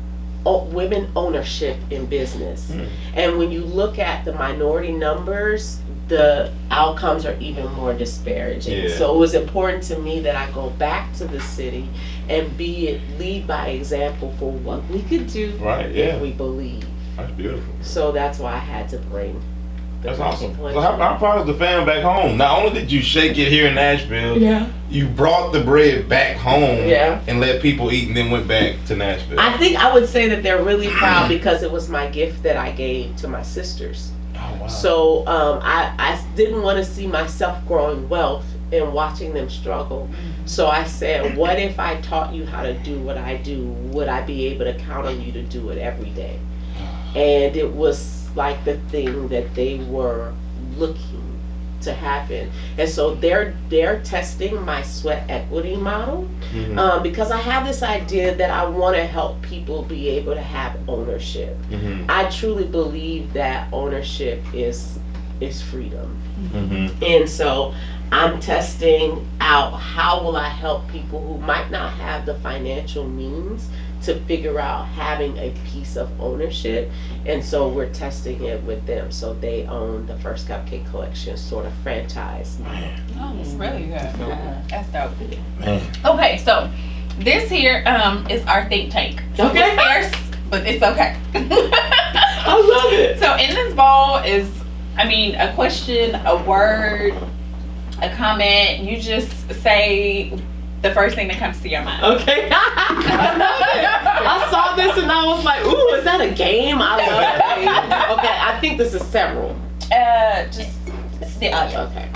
ownership in business. And when you look at the minority numbers, the outcomes are even more disparaging. Yeah. So it was important to me that I go back to the city and lead by example for what we could do if we believe. That's beautiful. So that's why I had to bring the That's awesome. collection. So how proud is the fam back home? Not only did you shake it here in Nashville, you brought the bread back home and let people eat and then went back to Nashville. I think I would say that they're really proud because it was my gift that I gave to my sisters. Oh, wow. So I didn't want to see myself growing wealth and watching them struggle. So I said, what if I taught you how to do what I do? Would I be able to count on you to do it every day? And it was like the thing that they were looking to happen. And so they're testing my sweat equity model because I have this idea that I want to help people be able to have ownership. I truly believe that ownership is freedom. And so I'm testing out how will I help people who might not have the financial means to figure out having a piece of ownership. And so we're testing it with them. So they own the First Cupcake Collection sort of franchise. Oh, that's really good. That's dope. Man. Okay, so this here is our think tank. Okay. It's scarce, but it's okay. I love it. So in this bowl is, a question, a word, a comment. You just say the first thing that comes to your mind. Okay. I love it. I saw this and I was like, ooh, is that a game? I love games. Okay, I think this is several. Just stick. Okay.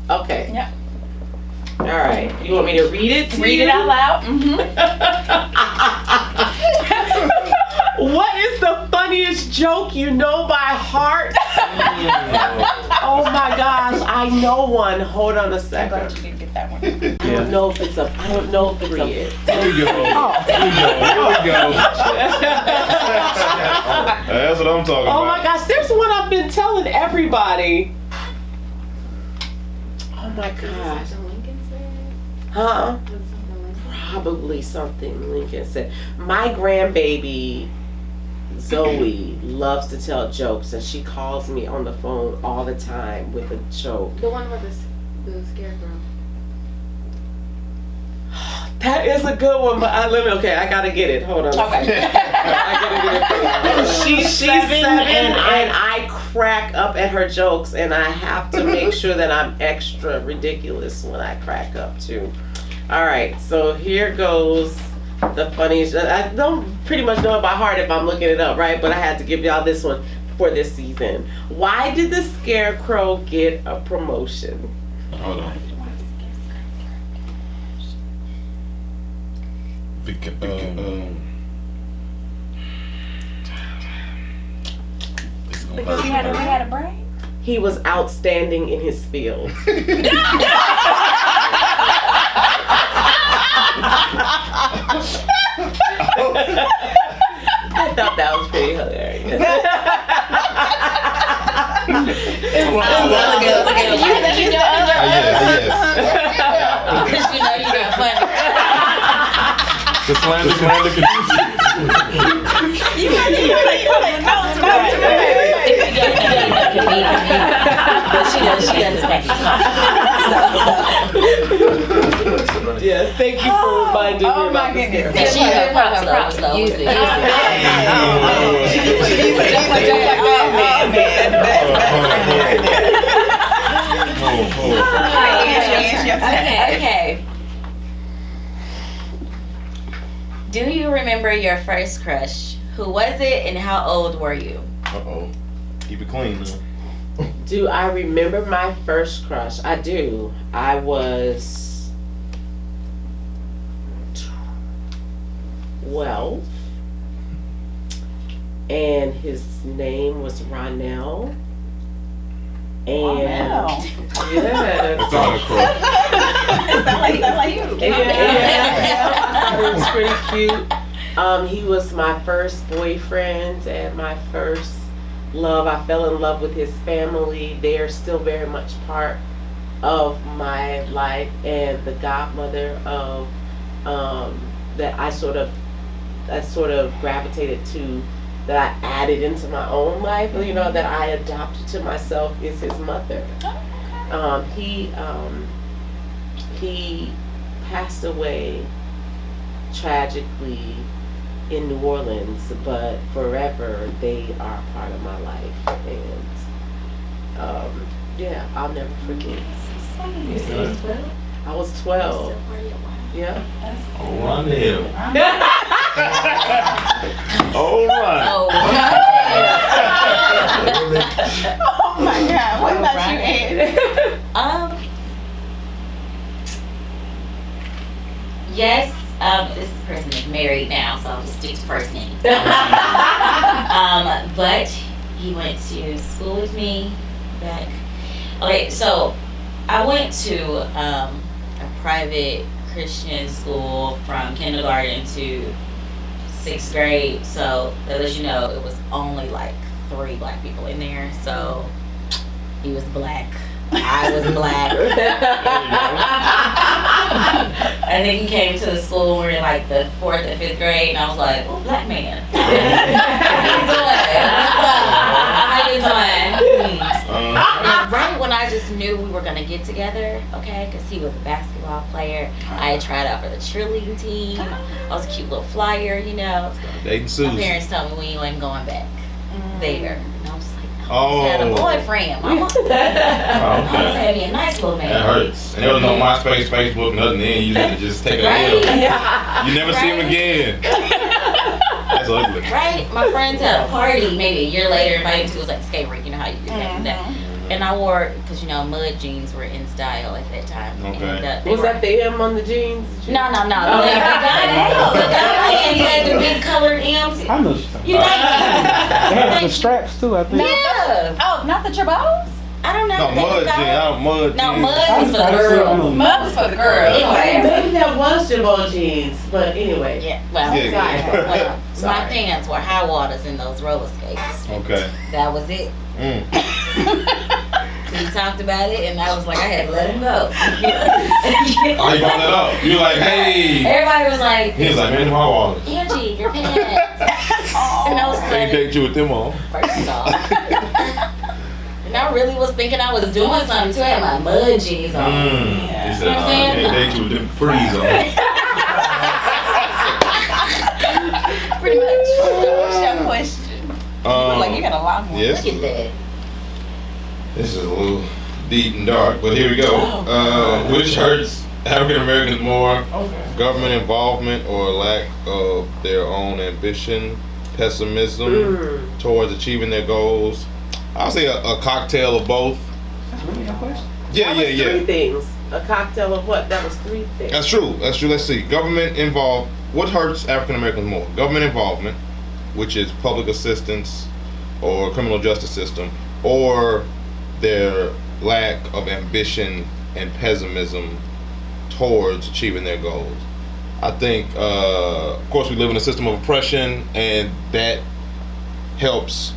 Okay. Yep. All right. You want me to read it? Read it out loud. What is the funniest joke you know by heart? Oh my gosh, I know one. Hold on a I'm second. glad you didn't get that one. I don't know if it's There we go. There we go. That's what I'm talking about. Oh my gosh, there's one I've been telling everybody. Oh my gosh. Huh? Probably something Lincoln said. My grandbaby Zoe loves to tell jokes, and she calls me on the phone all the time with a joke. The one with the scarecrow. That is a good one, but I gotta get it. Hold on. Okay. I gotta get it. She's seven and I crack up at her jokes, and I have to make sure that I'm extra ridiculous when I crack up too. All right, so here goes the funniest. I don't pretty much know it by heart if I'm looking it up, right? But I had to give y'all this one for this season. Why did the Scarecrow get a promotion? Hold on. Because he had a brain. He was outstanding in his field. I thought that was pretty hilarious. Because you know you're not funny. The slander continues. You got to take notes. But she doesn't back Yes, thank you for reminding me about the Scarecrow. And she her props though. Use it. Okay. Do you remember your first crush? Who was it and how old were you? Uh-oh. Keep it clean, though. Do I remember my first crush? I do. I was 12. and his name was Ronell. Oh, And wow. yes. It's all a crook. That's like you. Yeah, I thought it was pretty cute. He was my first boyfriend and my first love. I fell in love with his family. They are still very much part of my life, and the godmother of that I sort of gravitated to, that I added into my own life, you know, that I adopted to myself, is his mother. He passed away tragically in New Orleans, but forever they are part of my life, and yeah, I'll never forget. You said it was 12? I was 12. Yeah. Oh, run him. Oh, run. Oh, Oh my God. What about you, Ed? Yes, this person is married now, so I'll just stick to first name. But he went to school with me back. Okay, so I went to a private Christian school from kindergarten to 6th grade. So that lets you know it was only like 3 black people in there. So he was black. I was black. And then he came to the school. We were in like the 4th and 5th grade, and I was like, "Oh, black man. How you doing? How you doing?" And right when I just knew we were gonna get together, okay, because he was a basketball player. I had tried out for the cheerleading team. I was a cute little flyer, you know. Dating My Susan. parents told me we ain't going back there. And I was just like, I Oh. just had a boyfriend. Mama. I just had me a nice little man. That hurts. And there was no MySpace, Facebook, nothing then. You had to just take a Right? L. You never see him again. That's ugly. Right? My friends had a party maybe a year later, invited me to, it was like a skate rink, you know how you do back in the day. And I wore, because you know, mud jeans were in style at that time. Okay. And, Was that the M on the jeans? No. Oh. The guy had the big colored M's. I know she's talking You about. thank They had the straps too, I think. Yeah. Oh, not the Jabos? I don't know. No, They mud was jeans. called- I don't mud No, jeans. mud is for the I see girls. on Mud was for the girls. Anyway. Maybe that was Jabot jeans, but anyway. Yeah, well, Yeah, well, my Sorry. pants were high waters in those roller skates. Okay. That was it. Mm. He talked about it, and I was like, I had to let him go. Oh, you brought that up. You like, hey. Everybody was like, He was like, man, how are you? Angie, your pants. And I was Can't like, date you with them on. first off. And I really was thinking I was doing something too. I had my mud jeans on. He said, You know what I'm saying? can't date you with them freeze on. Pretty much. What's your question? Like you got a lot more. Yes. Look at that. This is a little deep and dark, but here we go. Which hurts African Americans more? Government involvement or lack of their own ambition, pessimism towards achieving their goals? I'll say a cocktail of both. That's really your question? Yeah. Three things. A cocktail of what? That was 3 things. That's true. Let's see. Government involved. What hurts African Americans more? Government involvement, which is public assistance or criminal justice system, or their lack of ambition and pessimism towards achieving their goals. I think, of course, we live in a system of oppression, and that helps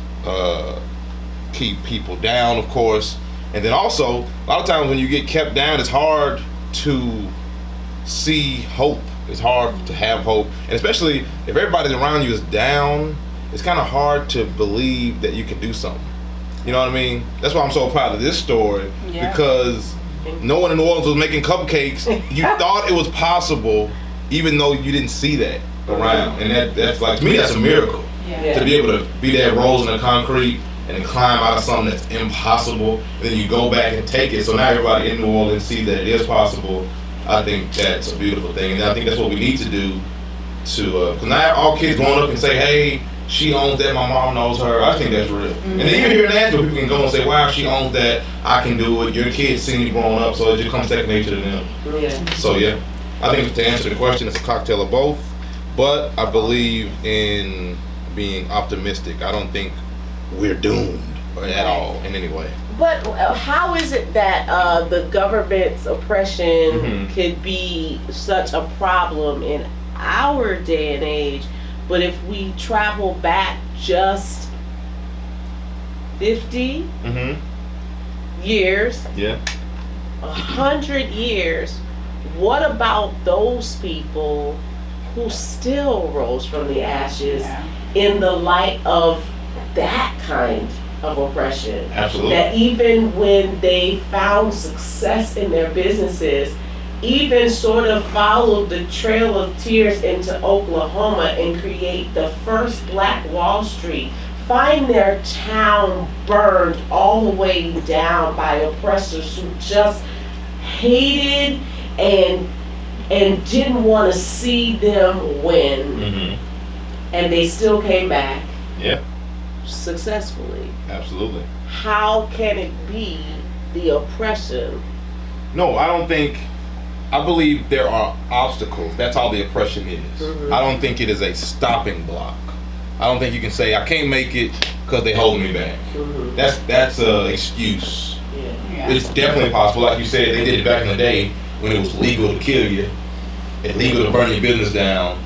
keep people down, of course. And then also, a lot of times when you get kept down, it's hard to see hope. It's hard to have hope. And especially if everybody around you is down, it's kind of hard to believe that you can do something. You know what I mean? That's why I'm so proud of this story, because no one in New Orleans was making cupcakes. You thought it was possible, even though you didn't see that around. And that's like, to me, that's a miracle. To be able to be there rolling in the concrete and then climb out of something that's impossible, and then you go back and take it. So now everybody in New Orleans see that it is possible. I think that's a beautiful thing, and I think that's what we need to do to, because now all kids going up and say, hey, she owns that, my mom knows her. I think that's real. And then even here in Nashville, people can go and say, wow, she owns that, I can do it. Your kids see me growing up, so it just comes second nature to them. So yeah, I think to answer the question, it's a cocktail of both, but I believe in being optimistic. I don't think we're doomed at all in any way. But how is it that the government's oppression could be such a problem in our day and age, but if we travel back just 50 years, 100 years, what about those people who still rose from the ashes in the light of that kind of oppression? Absolutely. That even when they found success in their businesses, even sort of followed the Trail of Tears into Oklahoma and create the first Black Wall Street, find their town burned all the way down by oppressors who just hated and didn't want to see them win, and they still came back successfully. Absolutely. How can it be the oppression? No, I don't think. I believe there are obstacles. That's all the oppression is. I don't think it is a stopping block. I don't think you can say I can't make it because they hold me back. That's an excuse. It's definitely possible. Like you said, they did it back in the day when it was legal to kill you, illegal to burn your business down,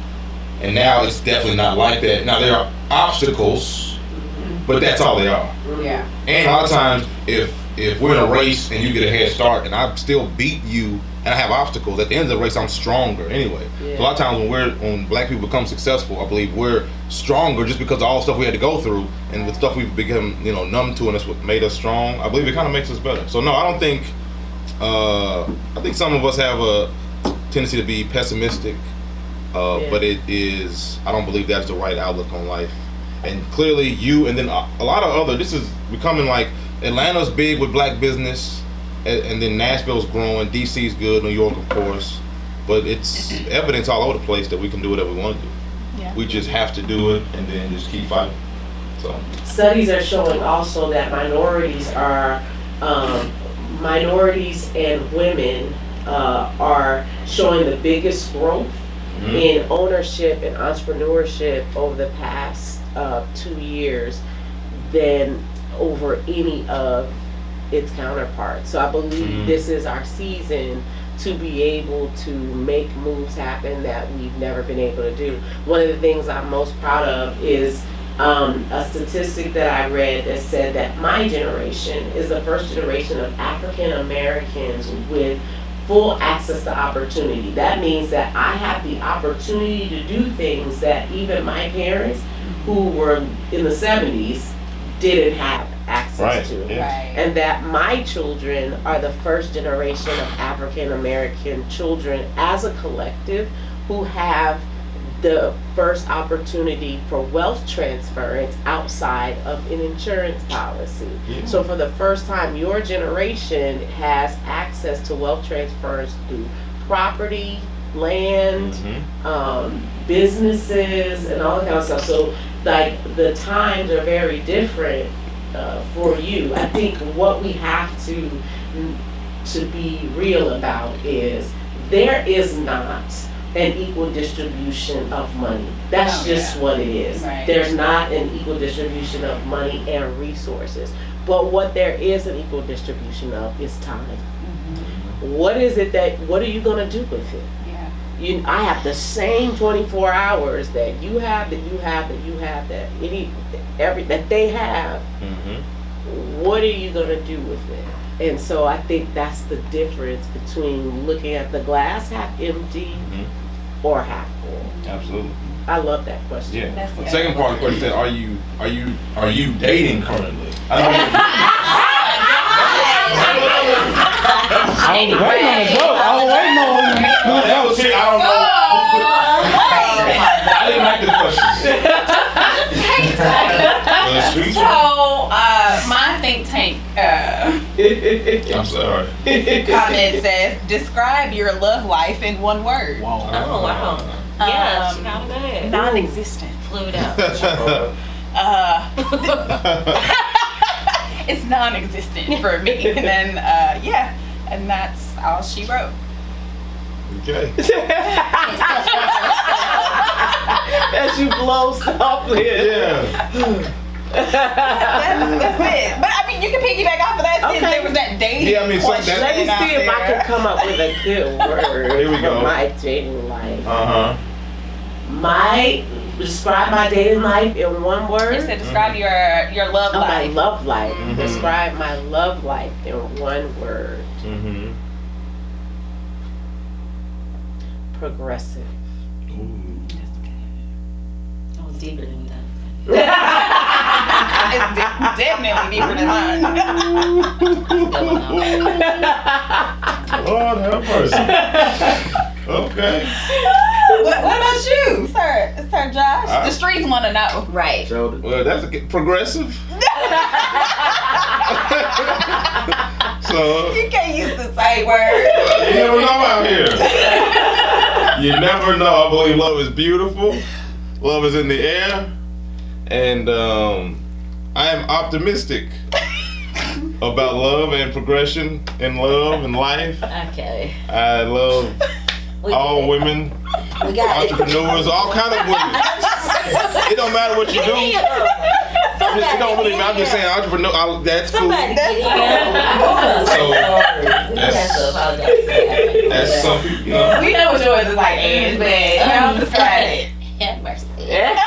and now it's definitely not like that. Now there are obstacles, but that's all they are. And a lot of times, if we're in a race and you get a head start and I still beat you and I have obstacles, at the end of the race I'm stronger anyway. So a lot of times when Black people become successful, I believe we're stronger just because of all the stuff we had to go through and the stuff we've become numb to, and that's what made us strong. I believe it kind of makes us better. So no, I don't think. I think some of us have a tendency to be pessimistic, but it is. I don't believe that's the right outlook on life. And clearly, you and then a lot of other. This is becoming like Atlanta's big with Black business. And then Nashville's growing, DC's good, New York of course, but it's evidence all over the place that we can do whatever we want to do. We just have to do it and then just keep fighting. So studies are showing also that minorities and women are showing the biggest growth in ownership and entrepreneurship over the past 2 years than over any of its counterparts. So I believe this is our season to be able to make moves happen that we've never been able to do. One of the things I'm most proud of is a statistic that I read that said that my generation is the first generation of African Americans with full access to opportunity. That means that I have the opportunity to do things that even my parents, who were in the 70s, didn't have access to. And that my children are the first generation of African American children as a collective who have the first opportunity for wealth transference outside of an insurance policy. So for the first time, your generation has access to wealth transfers through property, land, businesses, and all that kind of stuff. So like the times are very different for you. I think what we have to be real about is there is not an equal distribution of money. That's just what it is. There's not an equal distribution of money and resources. But what there is an equal distribution of is time. What is it what are you going to do with it? I have the same 24 hours that you have, that they have. What are you going to do with it? And so I think that's the difference between looking at the glass half empty or half full. Absolutely. I love that question. The second part of the question is, are you dating currently? I was waiting on the joke. I was waiting on I don't know. I didn't like the question. So, my think tank I'm sorry. comment says, describe your love life in one word. Oh, wow. Yeah, Chicago, go ahead. Non-existent. Fluid out. It's non-existent for me. And then, and that's all she wrote. Okay. As you blow softly. Yeah. That's it. But I mean, you can piggyback off of that since Okay. there was that dating Yeah, I mean, so question. Let me see if I can come up with a good word Here we for go. my dating life. Uh-huh. Describe my dating life in one word. It said describe your love My life. love life. Mhm. Describe my love life in one word. Mm-hmm. Progressive. That was deeper than that. It's definitely deeper than mine. Lord have mercy. Okay. What about you, sir? Sir Josh? The streets want to know. Right. Well, that's progressive. So You can't use the same word. you never know out here. You never know. I believe love is beautiful. Love is in the air, and I am optimistic about love and progression in love and life. Okay. I love all women, We got it. entrepreneurs, all kind of women. It don't matter what you do. It don't really matter. I'm just saying, entrepreneur. That's cool. Somebody get it. So That's to apologize. that's some people, you know. We know what yours is like, Ange, but y'all describe it. Have mercy. Yes.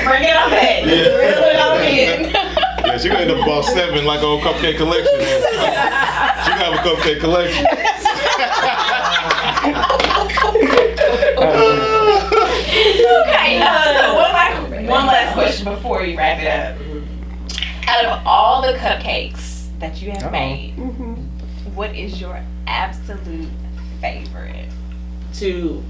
Bring it on back. Yeah. Reel it on in. Yeah, she gonna end up about 7 like old cupcake collection. She gonna have a cupcake collection. Okay, so one last question before you wrap it up. Out of all the cupcakes that you have made, what is your absolute favorite? To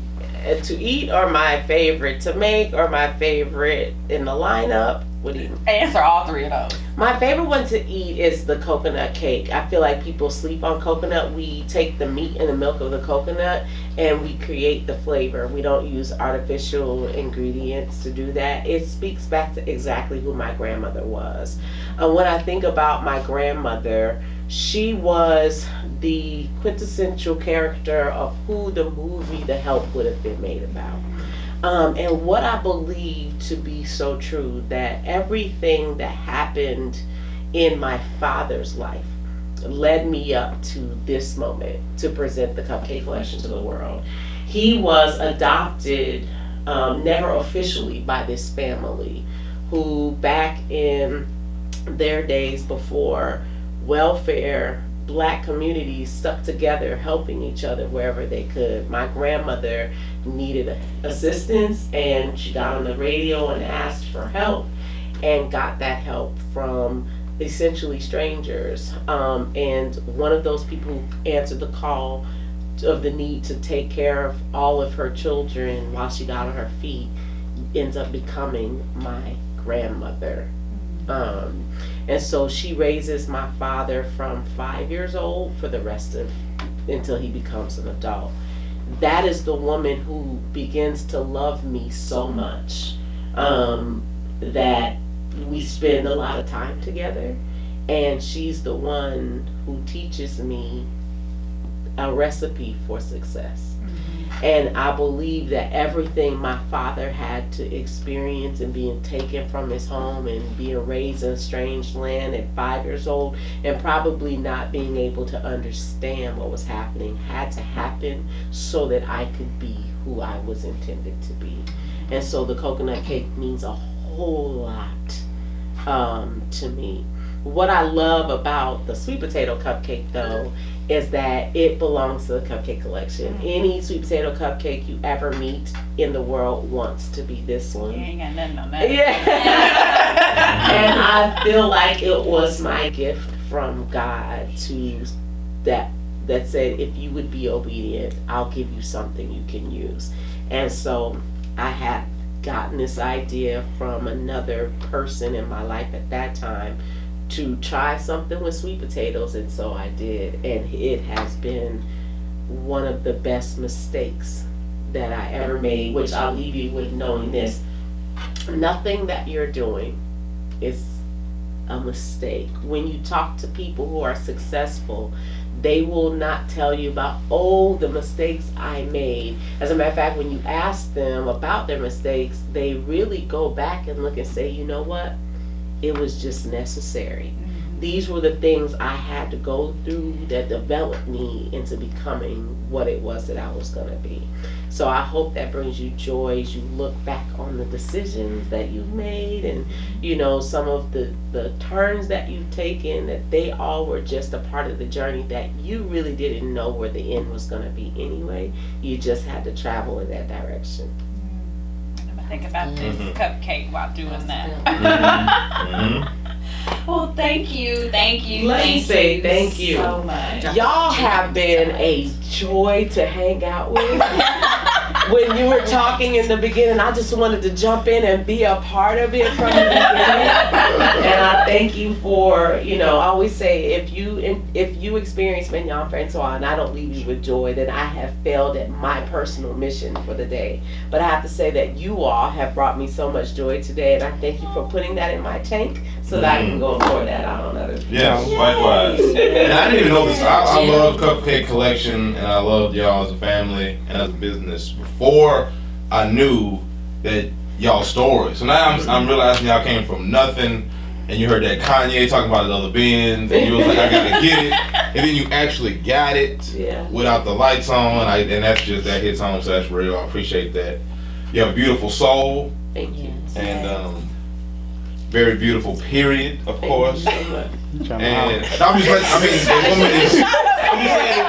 eat, or my favorite to make, or my favorite in the lineup? What do you? Answer all three of those. My favorite one to eat is the coconut cake. I feel like people sleep on coconut. We take the meat and the milk of the coconut and we create the flavor. We don't use artificial ingredients to do that. It speaks back to exactly who my grandmother was. When I think about my grandmother, she was the quintessential character of who the movie The Help would have been made about. And what I believe to be so true, that everything that happened in my father's life led me up to this moment to present the cupcake collection to the world. He was adopted, never officially, by this family who back in their days before welfare, Black communities stuck together helping each other wherever they could. My grandmother needed assistance and she got on the radio and asked for help and got that help from essentially strangers. And one of those people who answered the call of the need to take care of all of her children while she got on her feet ends up becoming my grandmother. And so she raises my father from 5 years old for the rest of until he becomes an adult. That is the woman who begins to love me so much that we spend a lot of time together, and she's the one who teaches me a recipe for success. And I believe that everything my father had to experience in being taken from his home and being raised in a strange land at 5 years old and probably not being able to understand what was happening had to happen so that I could be who I was intended to be. And so the coconut cake means a whole lot to me. What I love about the sweet potato cupcake, though, is that it belongs to the cupcake collection. Any sweet potato cupcake you ever meet in the world wants to be this one. You ain't got nothing on that. Yeah. And I feel like it was my gift from God to that said, if you would be obedient, I'll give you something you can use. And so I had gotten this idea from another person in my life at that time to try something with sweet potatoes, and so I did, and it has been one of the best mistakes that I ever made, which I'll leave you with knowing this. Nothing that you're doing is a mistake. When you talk to people who are successful, they will not tell you about, oh, the mistakes I made. As a matter of fact, when you ask them about their mistakes, they really go back and look and say, you know what? It was just necessary. These were the things I had to go through that developed me into becoming what it was that I was going to be. So I hope that brings you joy as you look back on the decisions that you've made and, you know, some of the turns that you've taken, that they all were just a part of the journey that you really didn't know where the end was going to be anyway. You just had to travel in that direction. I'm going to think about this cupcake while doing that. Well, thank you Let me say thank you so much. Y'all have been a joy to hang out with. When you were talking in the beginning, I just wanted to jump in and be a part of it from the beginning. And I thank you for, you know, I always say if you experience Mignon Francois and I don't leave you with joy, then I have failed at my personal mission for the day. But I have to say that you all have brought me so much joy today, and I thank you for putting that in my tank so that I can go and pour that out on others. Yeah, likewise. And I didn't even know this. I love Cupcake Collection, and I love y'all as a family and as a business before I knew that y'all story. So now I'm realizing y'all came from nothing, and you heard that Kanye talking about his other bins, and you was like, I gotta get it, and then you actually got it without the lights on, and that hits home. So that's real. I appreciate that. You have a beautiful soul. Thank you. And very beautiful period, of course. Thank you so much. And I'm just like, I mean, the woman is, I'm just saying,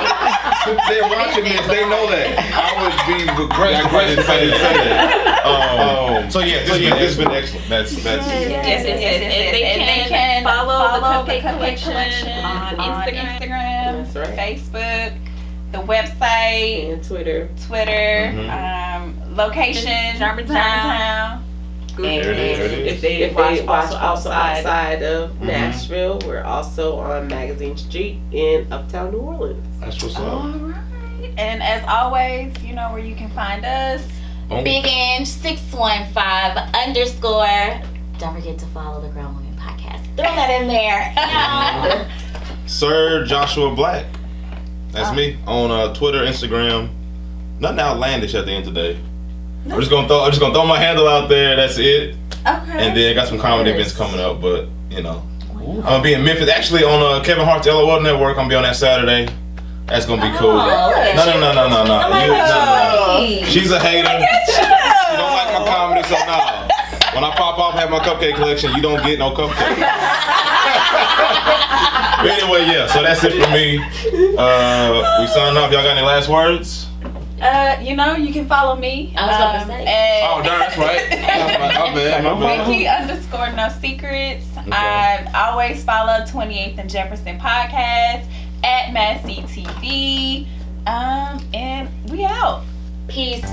they're watching this, they know that. I would be regretful to say that. So yeah, this has been excellent. That's Yes. And they can follow the Cupcake Collection on Instagram, That's right. Facebook, the website, And Twitter. Location, Germantown. And There it is. if they watch also outside of Nashville, we're also on Magazine Street in Uptown New Orleans. That's what's All up. right. And as always, you know where you can find us. Big Inch 615 _ Don't forget to follow the Grown Women Podcast. Throw that in there. Sir Joshua Black. That's me on Twitter, Instagram. Nothing outlandish at the end of the day. I'm just gonna throw my handle out there. That's it. Okay. And then I got some comedy events coming up, but you know, I'm gonna be in Memphis. Actually, on Kevin Hart's LOL Network. I'm gonna be on that Saturday. That's gonna be cool. No. She's a hater. She don't like my comedy, so no. When I pop off, have my Cupcake Collection, you don't get no cupcake. But anyway, yeah. So that's it for me. We signing off. Y'all got any last words? You know, you can follow me. I was about to say. Oh, darn, that's right. My bad. Vicky _no secrets. I always follow 28th and Jefferson podcast at MassCtv. And we out. Peace.